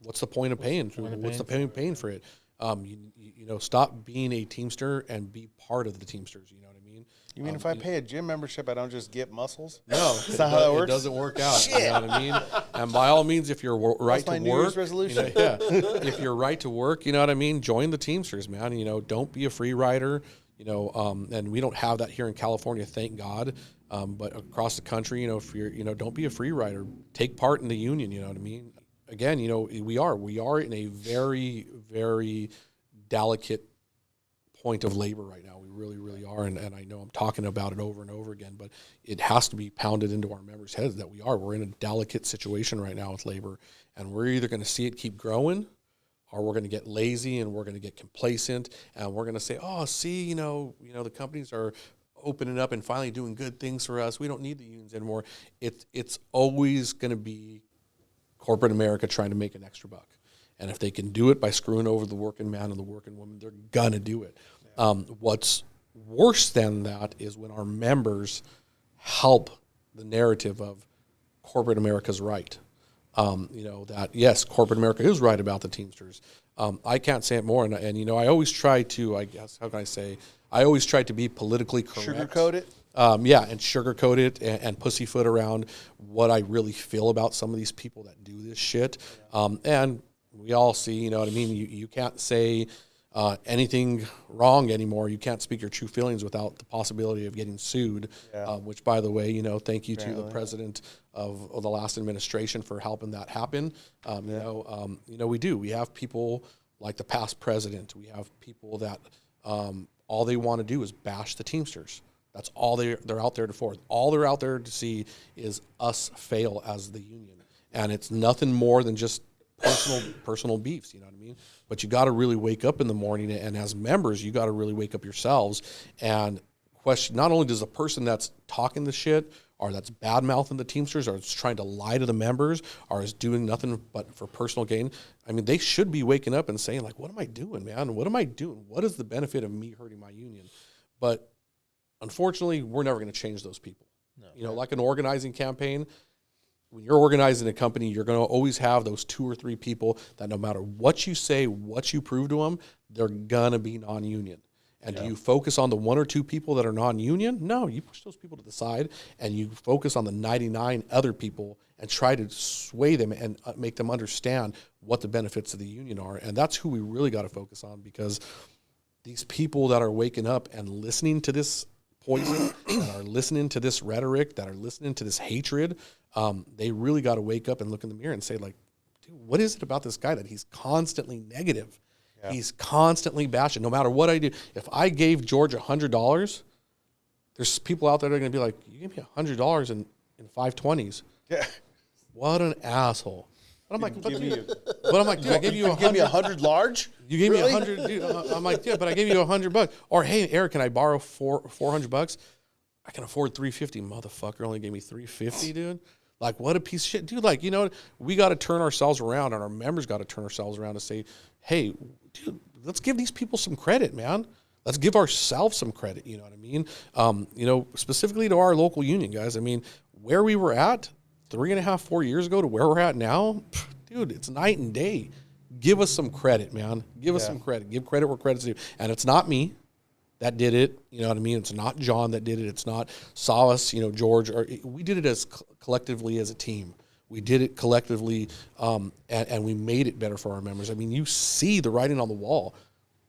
what's the point of paying? What's the point of paying for it? Stop being a Teamster and be part of the Teamsters. You know what I mean? You mean if I pay a gym membership, I don't just get muscles? No, that's not how that works. It doesn't work out. You know what I mean? And by all means, if you're right to work, New Year's resolution. If you're right to work, you know what I mean. Join the Teamsters, man. Don't be a free rider. And we don't have that here in California, thank God. But across the country, if you're, don't be a free rider. Take part in the union. You know what I mean? again, you know, we are in a very, very delicate point of labor right now. We really, really are. And I know I'm talking about it over and over again, but it has to be pounded into our members' heads that we're in a delicate situation right now with labor. And we're either going to see it keep growing, or we're going to get lazy and we're going to get complacent and we're going to say, oh, see, you know, the companies are opening up and finally doing good things for us. We don't need the unions anymore. It's always going to be corporate America trying to make an extra buck. And if they can do it by screwing over the working man and the working woman, they're going to do it. What's worse than that is when our members help the narrative of corporate America's right. You know, that, yes, corporate America is right about the Teamsters. I can't say it more. And you know, I always try to, I guess, how can I say, I always try to be politically correct. Sugarcoat it? Yeah, and sugarcoat it and pussyfoot around what I really feel about some of these people that do this shit. And we all see, you know what I mean? You can't say anything wrong anymore. You can't speak your true feelings without the possibility of getting sued, which, by the way, you know, thank you to the president of the last administration for helping that happen. You know, we do. We have people like the past president. We have people that all they want to do is bash the Teamsters. That's all they're out there to for. All they're out there to see is us fail as the union. And it's nothing more than just personal beefs, you know what I mean? But you got to really wake up in the morning, and as members, you got to really wake up yourselves and question, not only does the person that's talking the shit or that's bad-mouthing the Teamsters or is trying to lie to the members or is doing nothing but for personal gain, I mean, they should be waking up and saying, like, what am I doing, man? What am I doing? What is the benefit of me hurting my union? But unfortunately, we're never going to change those people. No. You know, like an organizing campaign, when you're organizing a company, you're going to always have those 2 or 3 people that no matter what you say, what you prove to them, they're going to be non-union. And do you focus on the 1 or 2 people that are non-union? No, you push those people to the side and you focus on the 99 other people and try to sway them and make them understand what the benefits of the union are. And that's who we really got to focus on, because these people that are waking up and listening to this poison, that are listening to this rhetoric, that are listening to this hatred, they really got to wake up and look in the mirror and say, like, dude, what is it about this guy that he's constantly negative? Yeah. He's constantly bashing. No matter what I do, if I gave George $100, there's people out there that are going to be like, you gave me $100 in 520s. Yeah. What an asshole. But I'm like, dude, I gave you 100. Give me 100 large? You gave me 100, dude. I'm like, yeah, but I gave you $100. Or, hey, Eric, can I borrow $400? I can afford $350. Motherfucker only gave me $350, dude. Like, what a piece of shit, dude. Like, you know, we got to turn ourselves around, and our members got to turn ourselves around and say, hey, dude, let's give these people some credit, man. Let's give ourselves some credit. You know what I mean? You know, specifically to our local union, guys. I mean, where we were at 3.5, 4 years ago to where we're at now, dude, it's night and day. Give us some credit, man. Give us some credit. Give credit where credit's due. And it's not me that did it. You know what I mean? It's not John that did it. It's not Sabas, you know, George. We did it as collectively as a team. We did it collectively, and we made it better for our members. I mean, you see the writing on the wall.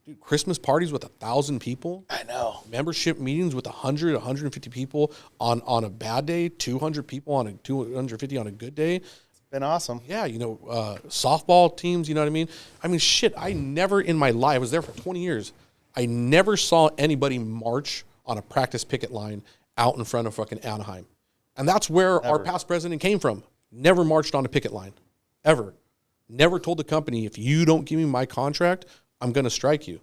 Dude, Christmas parties with 1,000 people. I know. Membership meetings with 100, 150 people on a bad day, 200 people on 250 on a good day. It's been awesome. Yeah, you know, softball teams, you know what I mean? I mean, shit, I never in my life, I was there for 20 years, I never saw anybody march on a practice picket line out in front of fucking Anaheim. And that's where our past president came from. Never marched on a picket line, ever. Never told the company, if you don't give me my contract, I'm going to strike you.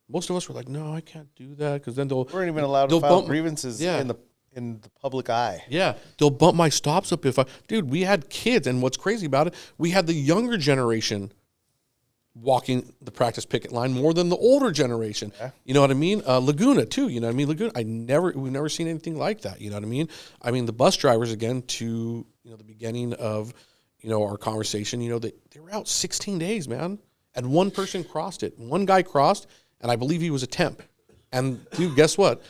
Most of us were like, no, I can't do that, because then they'll... We weren't even allowed to file grievances in the public eye. Yeah, they'll bump my stops up if I... Dude, we had kids, and what's crazy about it, we had the younger generation walking the practice picket line more than the older generation. Yeah. You know what I mean? Laguna, too, you know what I mean? Laguna, we've never seen anything like that, you know what I mean? I mean, the bus drivers, again, to, you know, the beginning of, you know, our conversation, you know, they were out 16 days, man. And one person crossed it. One guy crossed, and I believe he was a temp. And, dude, guess what?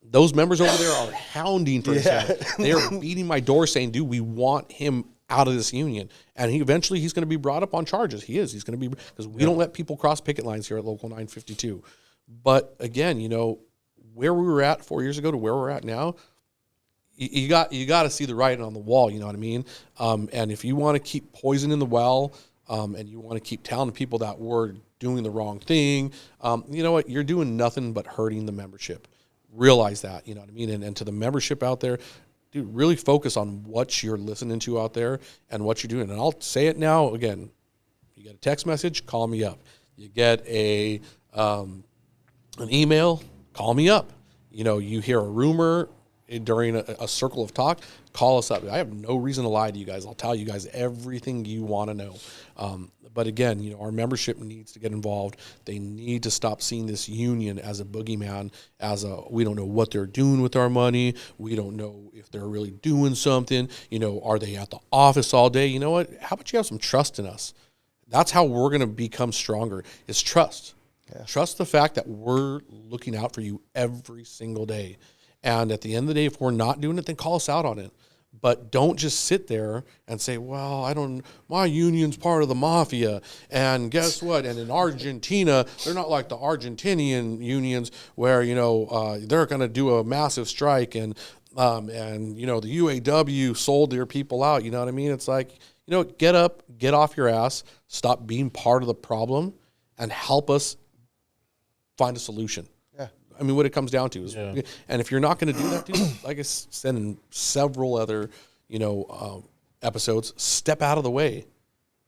Those members over there are hounding for his head. They are beating my door saying, dude, we want him out of this union. And he's going to be brought up on charges. He's going to be, because we don't let people cross picket lines here at Local 952. But, again, you know, where we were at 4 years ago to where we're at now, you got to see the writing on the wall. You know what I mean? And if you want to keep poisoning the well, and you want to keep telling people that we're doing the wrong thing, you know what? You're doing nothing but hurting the membership. Realize that, you know what I mean? And to the membership out there, dude, really focus on what you're listening to out there and what you're doing. And I'll say it now again. You get a text message, call me up. You get an email, call me up. You know, you hear a rumor during a circle of talk, call us up. I have no reason to lie to you guys. I'll tell you guys everything you want to know. But again, you know, our membership needs to get involved. They need to stop seeing this union as a boogeyman, we don't know what they're doing with our money. We don't know if they're really doing something. You know, are they at the office all day? You know what? How about you have some trust in us? That's how we're going to become stronger, is trust. Yeah. Trust the fact that we're looking out for you every single day. And at the end of the day, if we're not doing it, then call us out on it. But don't just sit there and say, well, my union's part of the mafia. And guess what? And in Argentina, they're not like the Argentinian unions where, you know, they're going to do a massive strike. And you know, the UAW sold their people out. You know what I mean? It's like, you know, get up, get off your ass, stop being part of the problem, and help us find a solution. Yeah. I mean, what it comes down to is, and if you're not going to do that, dude, like I said in several other, you know, episodes, step out of the way.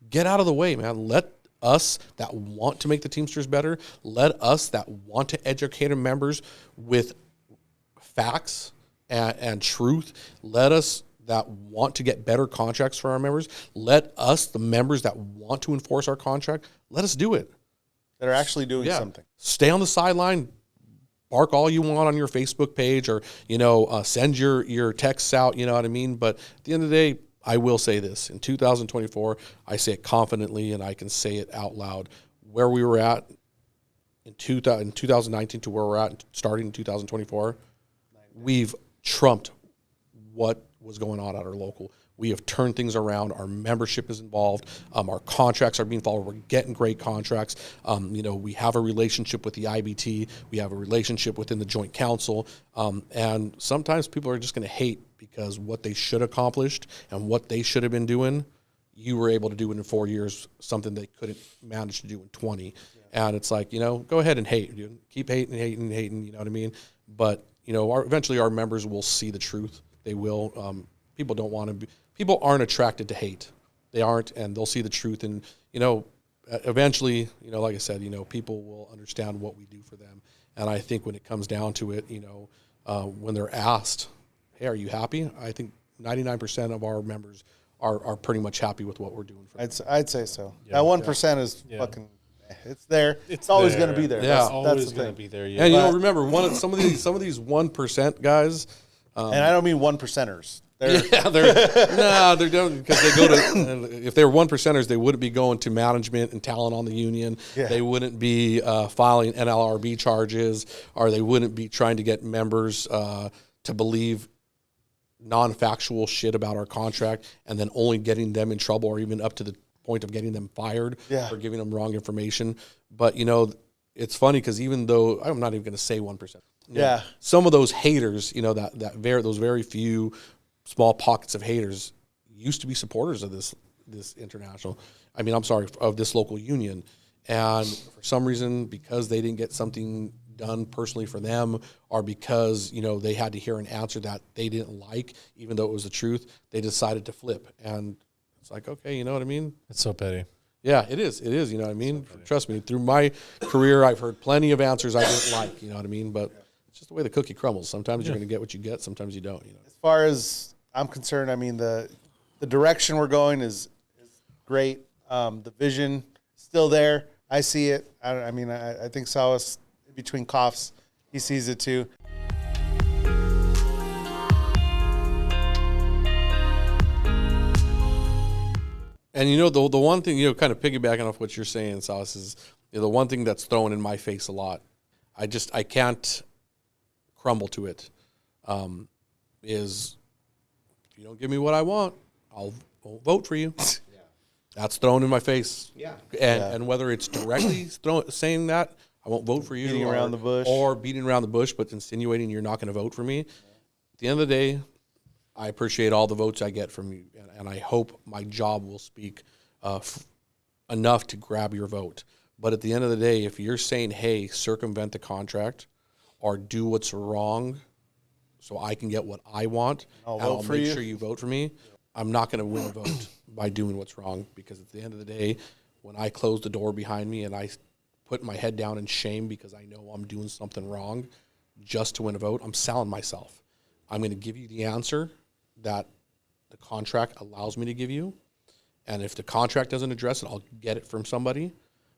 Get out of the way, man. Let us that want to make the Teamsters better, let us that want to educate our members with facts and truth, let us that want to get better contracts for our members, let us, the members that want to enforce our contract, let us do it. That are actually doing something. Stay on the sideline, bark all you want on your Facebook page, or, you know, send your texts out, you know what I mean? But at the end of the day, I will say this. In 2024, I say it confidently, and I can say it out loud. Where we were at in 2019 to where we're at starting in 2024, we've trumped what was going on at our local. We have turned things around. Our membership is involved. Our contracts are being followed. We're getting great contracts. You know, we have a relationship with the IBT. We have a relationship within the Joint Council. And sometimes people are just going to hate because what they should have accomplished and what they should have been doing, you were able to do it in 4 years, something they couldn't manage to do in 20. Yeah. And it's like, you know, go ahead and hate. Dude. Keep hating, you know what I mean? But, you know, eventually our members will see the truth. They will. People don't want to be. People aren't attracted to hate. They aren't, and they'll see the truth. And, you know, eventually, you know, like I said, you know, people will understand what we do for them. And I think when it comes down to it, you know, when they're asked, hey, are you happy? I think 99% of our members are pretty much happy with what we're doing for them. I'd say so. Yeah. That 1% is fucking, it's there. It's always going to be there. Yeah. That's always going to be there. Yeah. And, you know, remember, some of these 1% guys. And I don't mean 1%ers. They're doing, because they go to, if they were 1%ers, they wouldn't be going to management and talent on the union. Yeah. They wouldn't be filing NLRB charges, or they wouldn't be trying to get members to believe non-factual shit about our contract and then only getting them in trouble, or even up to the point of getting them fired for giving them wrong information. But, you know, it's funny because even though I'm not even going to say 1%. Yeah. Some of those haters, you know, those very few small pockets of haters used to be supporters of this international. I mean, I'm sorry, of this local union. And for some reason, because they didn't get something done personally for them, or because, you know, they had to hear an answer that they didn't like, even though it was the truth, they decided to flip. And it's like, okay, you know what I mean? It's so petty. Yeah, it is. It is, you know what I mean? So trust me, through my career, I've heard plenty of answers I didn't like, you know what I mean? But it's just the way the cookie crumbles. Sometimes you're going to get what you get. Sometimes you don't, you know? As far as I'm concerned, I mean, the direction we're going is great. The vision still there. I see it. I think Sabas, between coughs, he sees it too. And, you know, the one thing, you know, kind of piggybacking off what you're saying, Sabas, is, you know, the one thing that's thrown in my face a lot, I can't crumble to it, is, if you don't give me what I want, I'll vote for you. Yeah. That's thrown in my face. Yeah. And whether it's directly saying that, I won't vote for you. Beating around the bush. Or beating around the bush, but insinuating you're not going to vote for me. At the end of the day, I appreciate all the votes I get from you, and I hope my job will speak enough to grab your vote. But at the end of the day, if you're saying, hey, circumvent the contract or do what's wrong so I can get what I want, I'll make sure you vote for me, I'm not going to win a vote by doing what's wrong, because at the end of the day, when I close the door behind me and I put my head down in shame because I know I'm doing something wrong just to win a vote, I'm selling myself. I'm going to give you the answer that the contract allows me to give you. And if the contract doesn't address it, I'll get it from somebody.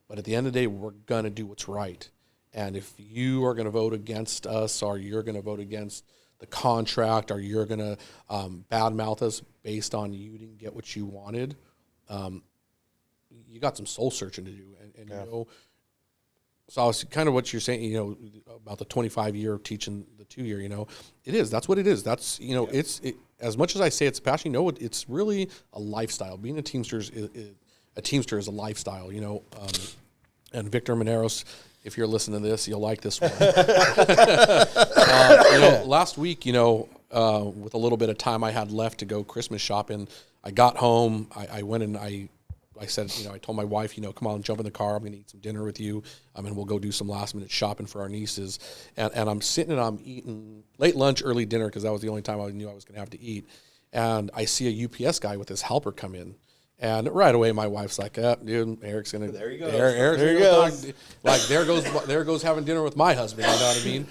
But at the end of the day, we're going to do what's right. And if you are going to vote against us, or you're going to vote against the contract, or you're going to badmouth us based on you didn't get what you wanted, you got some soul searching to do. And you know, so it's kind of what you're saying, you know, about the 25-year teaching the 2-year, you know, that's what it is. That's, you know, as much as I say it's a passion, you know, it's really a lifestyle. Being a Teamster is a lifestyle, you know. And Victor Mineros, if you're listening to this, you'll like this one. You know, last week, you know, with a little bit of time I had left to go Christmas shopping, I got home, I went and I said, you know, I told my wife, you know, come on, jump in the car. I'm going to eat some dinner with you. And we'll go do some last minute shopping for our nieces. And I'm sitting and I'm eating late lunch, early dinner, because that was the only time I knew I was going to have to eat. And I see a UPS guy with his helper come in. And right away, my wife's like, dude, Eric's going to, there he goes. There he goes. Like, there goes having dinner with my husband. You know what I mean?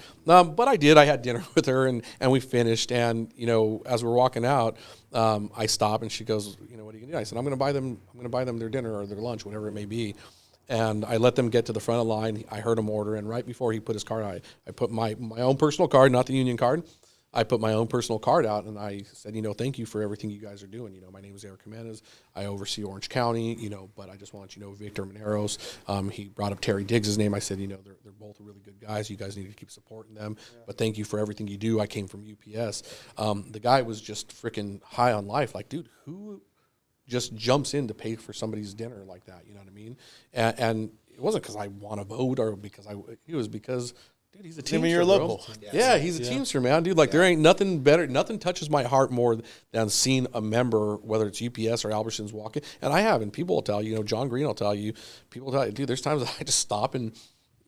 But I did. I had dinner with her, and we finished. And, you know, as we're walking out, I stop, and she goes, you know, what are you going to do? I said, I'm going to buy them their dinner or their lunch, whatever it may be. And I let them get to the front of the line. I heard him order, and right before he put his card out, I put my own personal card, not the union card. I put my own personal card out, and I said, you know, thank you for everything you guys are doing. You know, my name is Eric Jimenez. I oversee Orange County, you know, but I just want you to know Victor Mineros. He brought up Terry Diggs' name. I said, you know, they're both really good guys. You guys need to keep supporting them. Yeah. But thank you for everything you do. I came from UPS. The guy was just freaking high on life. Like, dude, who just jumps in to pay for somebody's dinner like that? You know what I mean? And it wasn't because I want to vote or because it was because – dude, he's a Teamster, you're local. Yeah, he's a Teamster, man. Dude, like, there ain't nothing better. Nothing touches my heart more than seeing a member, whether it's UPS or Albertsons, walking. And I have, and people will tell you, you know, John Green will tell you, people will tell you, dude, there's times I just stop and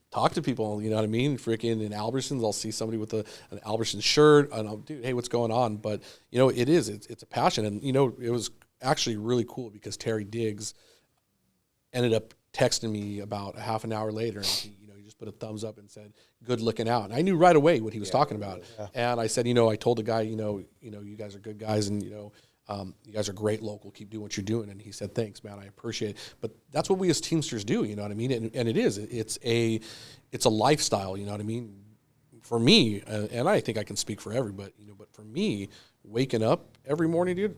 talk to people, you know what I mean? Freaking in Albertsons, I'll see somebody with an Albertsons shirt, and I'll, dude, hey, what's going on? But, you know, it's a passion. And, you know, it was actually really cool because Terry Diggs ended up texting me about a half an hour later, and he just put a thumbs up and said, good looking out. And I knew right away what he was talking about. Yeah. And I said, you know, I told the guy, you know, you guys are good guys, and, you know, you guys are great local. Keep doing what you're doing. And he said, thanks, man. I appreciate it. But that's what we as Teamsters do. You know what I mean? And it is. It's a lifestyle. You know what I mean? For me, and I think I can speak for everybody, you know, but for me, waking up every morning, dude,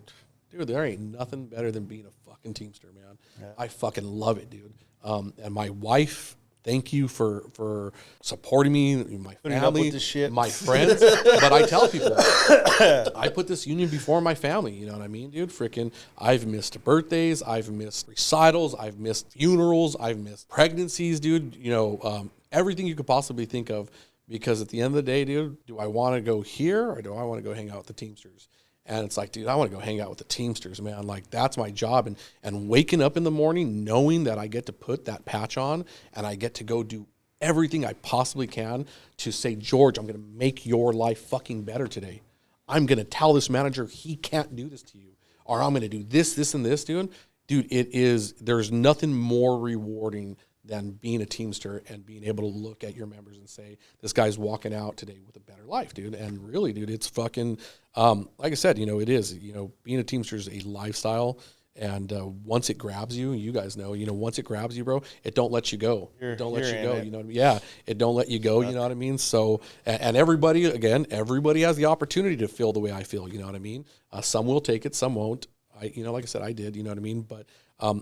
there ain't nothing better than being a fucking Teamster, man. Yeah. I fucking love it, dude. And my wife, thank you for supporting me, my family, my friends. But I tell people, I put this union before my family. You know what I mean, dude? Freaking, I've missed birthdays, I've missed recitals, I've missed funerals, I've missed pregnancies, dude. You know, everything you could possibly think of. Because at the end of the day, dude, do I want to go here or do I want to go hang out with the Teamsters? And it's like, dude, I want to go hang out with the Teamsters, man. Like, that's my job. And waking up in the morning knowing that I get to put that patch on and I get to go do everything I possibly can to say, George, I'm going to make your life fucking better today. I'm going to tell this manager he can't do this to you. Or I'm going to do this, this, and this, dude. Dude, there's nothing more rewarding than being a Teamster and being able to look at your members and say, this guy's walking out today with a better life, dude. And really, dude, it's fucking, like I said, you know, it is, you know, being a Teamster is a lifestyle. And once it grabs you, you guys know, you know, once it grabs you, bro, it don't let you go. It don't let you go, you know what I mean? Yeah, it don't let you go, you know what I mean? So, and everybody has the opportunity to feel the way I feel, you know what I mean? Some will take it, some won't. You know, like I said, I did, you know what I mean? But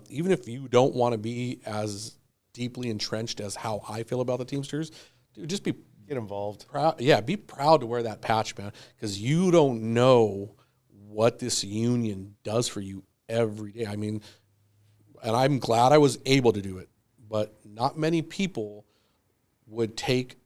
even if you don't want to be as deeply entrenched as how I feel about the Teamsters, dude, just get involved. Be proud to wear that patch, man, because you don't know what this union does for you every day. I mean, and I'm glad I was able to do it, but not many people would take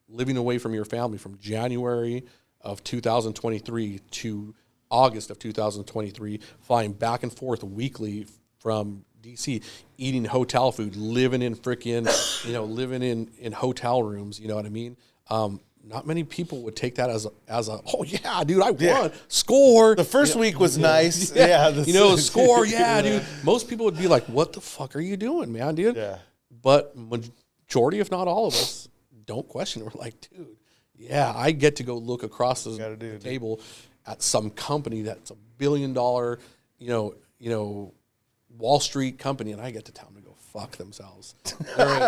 living away from your family from January of 2023 to August of 2023, flying back and forth weekly from DC, eating hotel food, living in living in hotel rooms. You know what I mean? Not many people would take that as a oh yeah, dude, I won, score. The first week was nice. Score, yeah, dude. Most people would be like, what the fuck are you doing, man, dude? Yeah. But majority, if not all of us, don't question it. We're like, dude, yeah, I get to go look across the table at some company that's $1 billion, Wall Street company, and I get to tell them to go fuck themselves. There ain't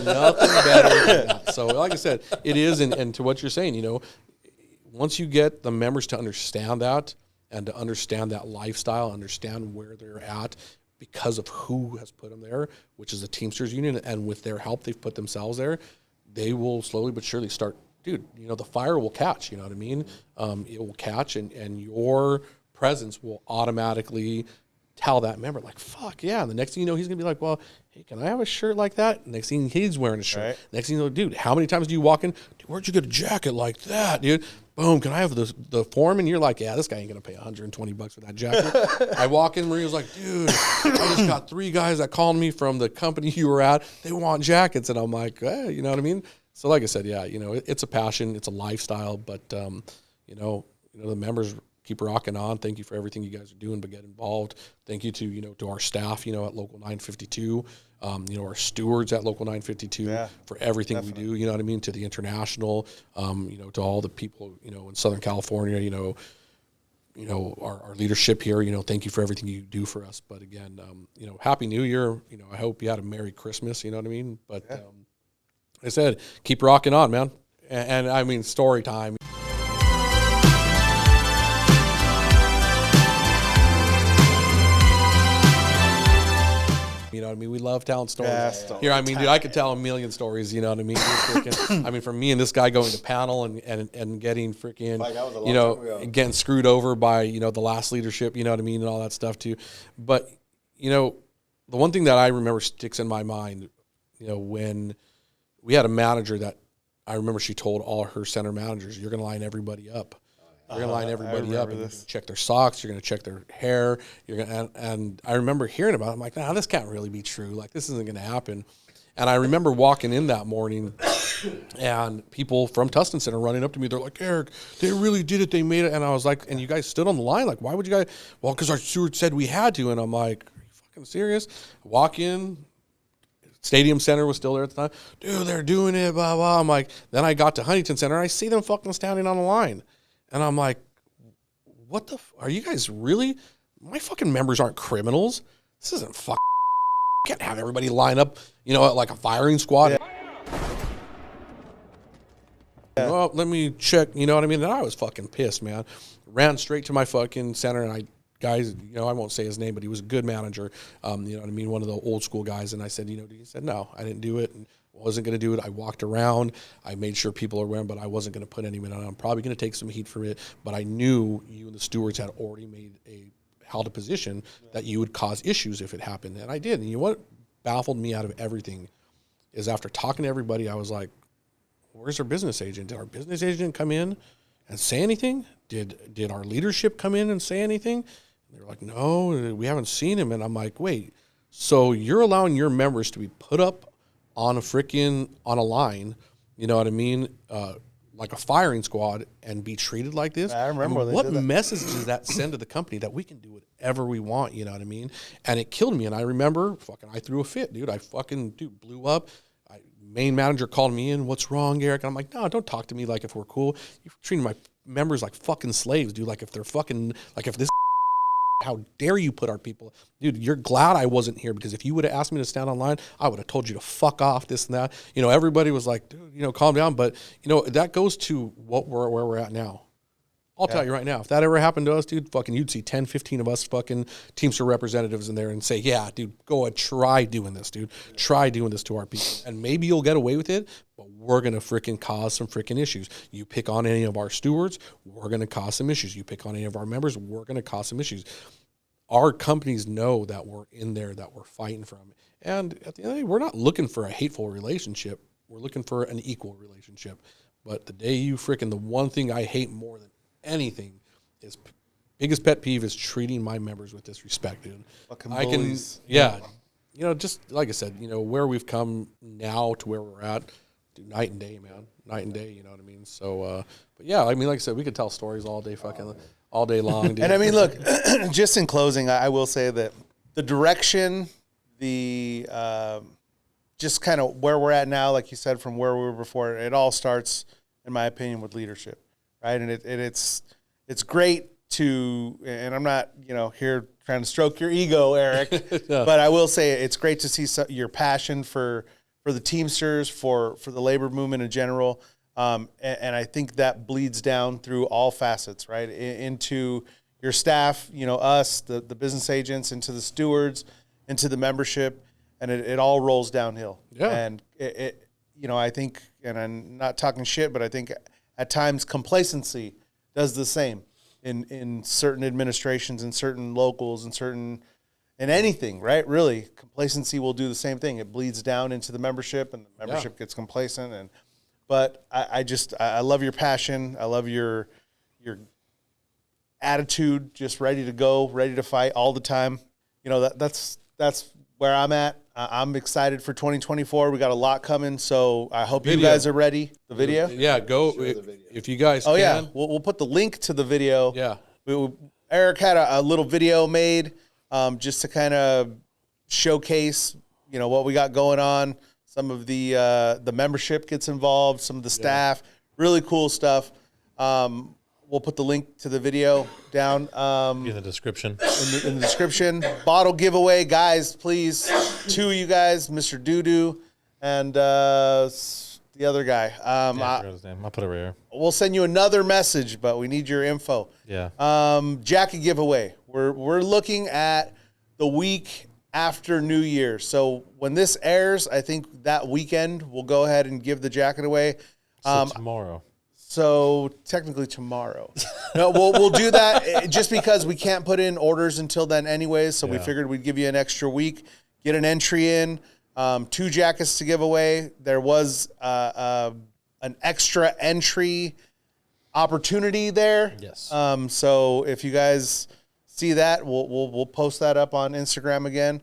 nothing better than that. So, like I said, it is, and to what you're saying, once you get the members to understand that and to understand that lifestyle, understand where they're at because of who has put them there, which is the Teamsters Union, and with their help, they've put themselves there, they will slowly but surely start, dude, the fire will catch, you know what I mean? It will catch, and your presence will automatically tell that member, like, fuck yeah. And the next thing you know, he's going to be like, well, hey, can I have a shirt like that? Next thing he's wearing a shirt. Right. Next thing you know, dude, how many times do you walk in? Dude, where'd you get a jacket like that, dude? Boom, can I have the form? And you're like, yeah, this guy ain't going to pay $120 for that jacket. I walk in, Maria's like, dude, I just got 3 guys that called me from the company you were at. They want jackets. And I'm like, hey, you know what I mean? So like I said, yeah, it's a passion. It's a lifestyle. But, the members keep rocking on. Thank you for everything you guys are doing, but get involved. Thank you to our staff, at Local 952, our stewards at Local 952 for everything we do, you know what I mean? To the international, to all the people, in Southern California, our leadership here, thank you for everything you do for us. But again, Happy New Year. I hope you had a Merry Christmas, you know what I mean? But like I said, keep rocking on, man. And I mean, story time. You know what I mean? We love telling stories. Here, I mean, dude, I could tell a million stories, you know what I mean? I mean, from me and this guy going to panel and getting freaking, getting screwed over by, the last leadership, you know what I mean? And all that stuff too. But, the one thing that I remember sticks in my mind, when we had a manager that I remember she told all her center managers, you're going to line everybody up. You're going to line everybody up and you're going to check their socks. You're going to check their hair. And I remember hearing about it. I'm like, nah, this can't really be true. Like, this isn't going to happen. And I remember walking in that morning and people from Tustin Center running up to me. They're like, Eric, they really did it. They made it. And I was like, and you guys stood on the line. Like, why would you guys? Well, because our steward said we had to. And I'm like, are you fucking serious? Walk in. Stadium Center was still there at the time. Dude, they're doing it, blah, blah. I'm like, then I got to Huntington Center. I see them fucking standing on the line. And I'm like, what the, are you guys really, my fucking members aren't criminals. This isn't fucking, can't have everybody line up, like a firing squad. Yeah. Well, let me check, you know what I mean? And I was fucking pissed, man. Ran straight to my fucking center and guys, I won't say his name, but he was a good manager. You know what I mean? One of the old school guys. And I said, he said, no, I didn't do it. And wasn't going to do it. I walked around. I made sure people are wearing, but I wasn't going to put anyone on. I'm probably going to take some heat from it, but I knew you and the stewards had already held a position that you would cause issues if it happened. And I did. And what baffled me out of everything is after talking to everybody, I was like, where's our business agent? Did our business agent come in and say anything? Did our leadership come in and say anything? And they're like, no, we haven't seen him. And I'm like, wait, so you're allowing your members to be put up on a line, you know what I mean? Like a firing squad and be treated like this. I remember. What message does that send to the company that we can do whatever we want, you know what I mean? And it killed me. And I remember I threw a fit, dude. I blew up. Main manager called me in. What's wrong, Eric? And I'm like, no, don't talk to me like if we're cool. You're treating my members like fucking slaves, dude. Like if they're fucking, like if this, how dare you put our people, dude, you're glad I wasn't here because if you would have asked me to stand online, I would have told you to fuck off, this and that. Everybody was like, dude, calm down. But, that goes to where we're at now. I'll tell you right now, if that ever happened to us, dude, fucking you'd see 10, 15 of us fucking Teamster representatives in there and say, yeah, dude, go ahead, try doing this, dude. Try doing this to our people. And maybe you'll get away with it, but we're going to freaking cause some freaking issues. You pick on any of our stewards, we're going to cause some issues. You pick on any of our members, we're going to cause some issues. Our companies know that we're in there, that we're fighting from. And at the end of the day, we're not looking for a hateful relationship. We're looking for an equal relationship. But the day the one thing I hate more than anything is biggest pet peeve is treating my members with disrespect, dude. Fucking I bullies. Just like I said, where we've come now to where we're at, dude, night and day, man. Night and day, you know what I mean? So, but yeah, I mean, like I said, we could tell stories all day long. Dude. And I mean, look, just in closing, I will say that the direction, just kind of where we're at now, like you said, from where we were before, it all starts, in my opinion, with leadership, right? And it's great to, and I'm not, here trying to stroke your ego, Eric, but I will say it's great to see your passion for the Teamsters, for the labor movement in general. And I think that bleeds down through all facets, right? Into your staff, us, the business agents, into the stewards, into the membership, and it all rolls downhill. Yeah. And I think, and I'm not talking shit, but I think at times complacency does the same in certain administrations, in certain locals, in anything, right? Really, complacency will do the same thing. It bleeds down into the membership, and the membership gets complacent. But I love your passion. I love your attitude, just ready to go, ready to fight all the time. That's where I'm at. I'm excited for 2024. We got a lot coming, so I hope you guys are ready. The video? Yeah, go. If you guys can. Yeah. We'll put the link to the video. Yeah. Eric had a little video made just to kind of showcase, what we got going on. Some of the membership gets involved, some of the staff. Really cool stuff. We'll put the link to the video down in the description. In the description. Bottle giveaway, guys, please. 2 of you guys, Mr. Doodoo and the other guy. I forgot his name. I'll put it right here. We'll send you another message, but we need your info. Yeah. Jacket giveaway. We're looking at the week after New Year. So when this airs, I think that weekend we'll go ahead and give the jacket away. Tomorrow. So technically tomorrow. No, we'll do that just because we can't put in orders until then anyways. So we figured we'd give you an extra week, get an entry in, 2 jackets to give away. There was an extra entry opportunity there. Yes. So if you guys see that, we'll post that up on Instagram again.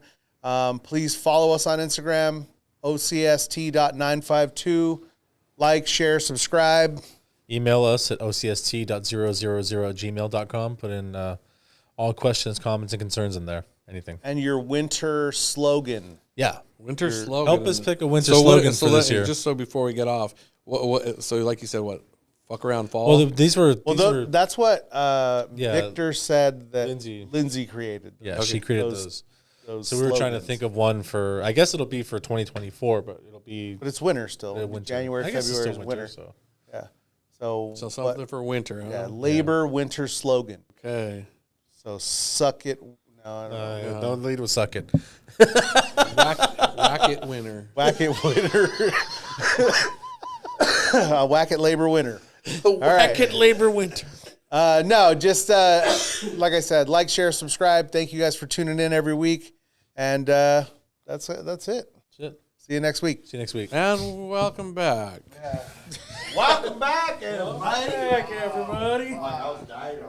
Please follow us on Instagram, OCST.952. Like, share, subscribe. Email us at ocst.000@gmail.com. Put in all questions, comments, and concerns in there. Anything. And your winter slogan. Yeah. Winter slogan. Help us pick a winter slogan for this year. Just so before we get off, so like you said, what? Fuck around fall? Well, these were that's what Victor said that Lindsay created. Yeah, she created those. So we were trying to think of one for, I guess it'll be for 2024, but it'll be. But it's winter still. January, February is winter. So. Yeah. So something for winter. Huh? Yeah, labor winter slogan. Okay. So suck it. No, don't lead with suck it. Whack it winter. Whack it winter. Whack it labor winter. Whack it labor winter. No, just like I said, like, share, subscribe. Thank you guys for tuning in every week. And that's it. That's it. See you next week. See you next week. And welcome back. Yeah. Welcome back, everybody. Welcome back, everybody. I was dying.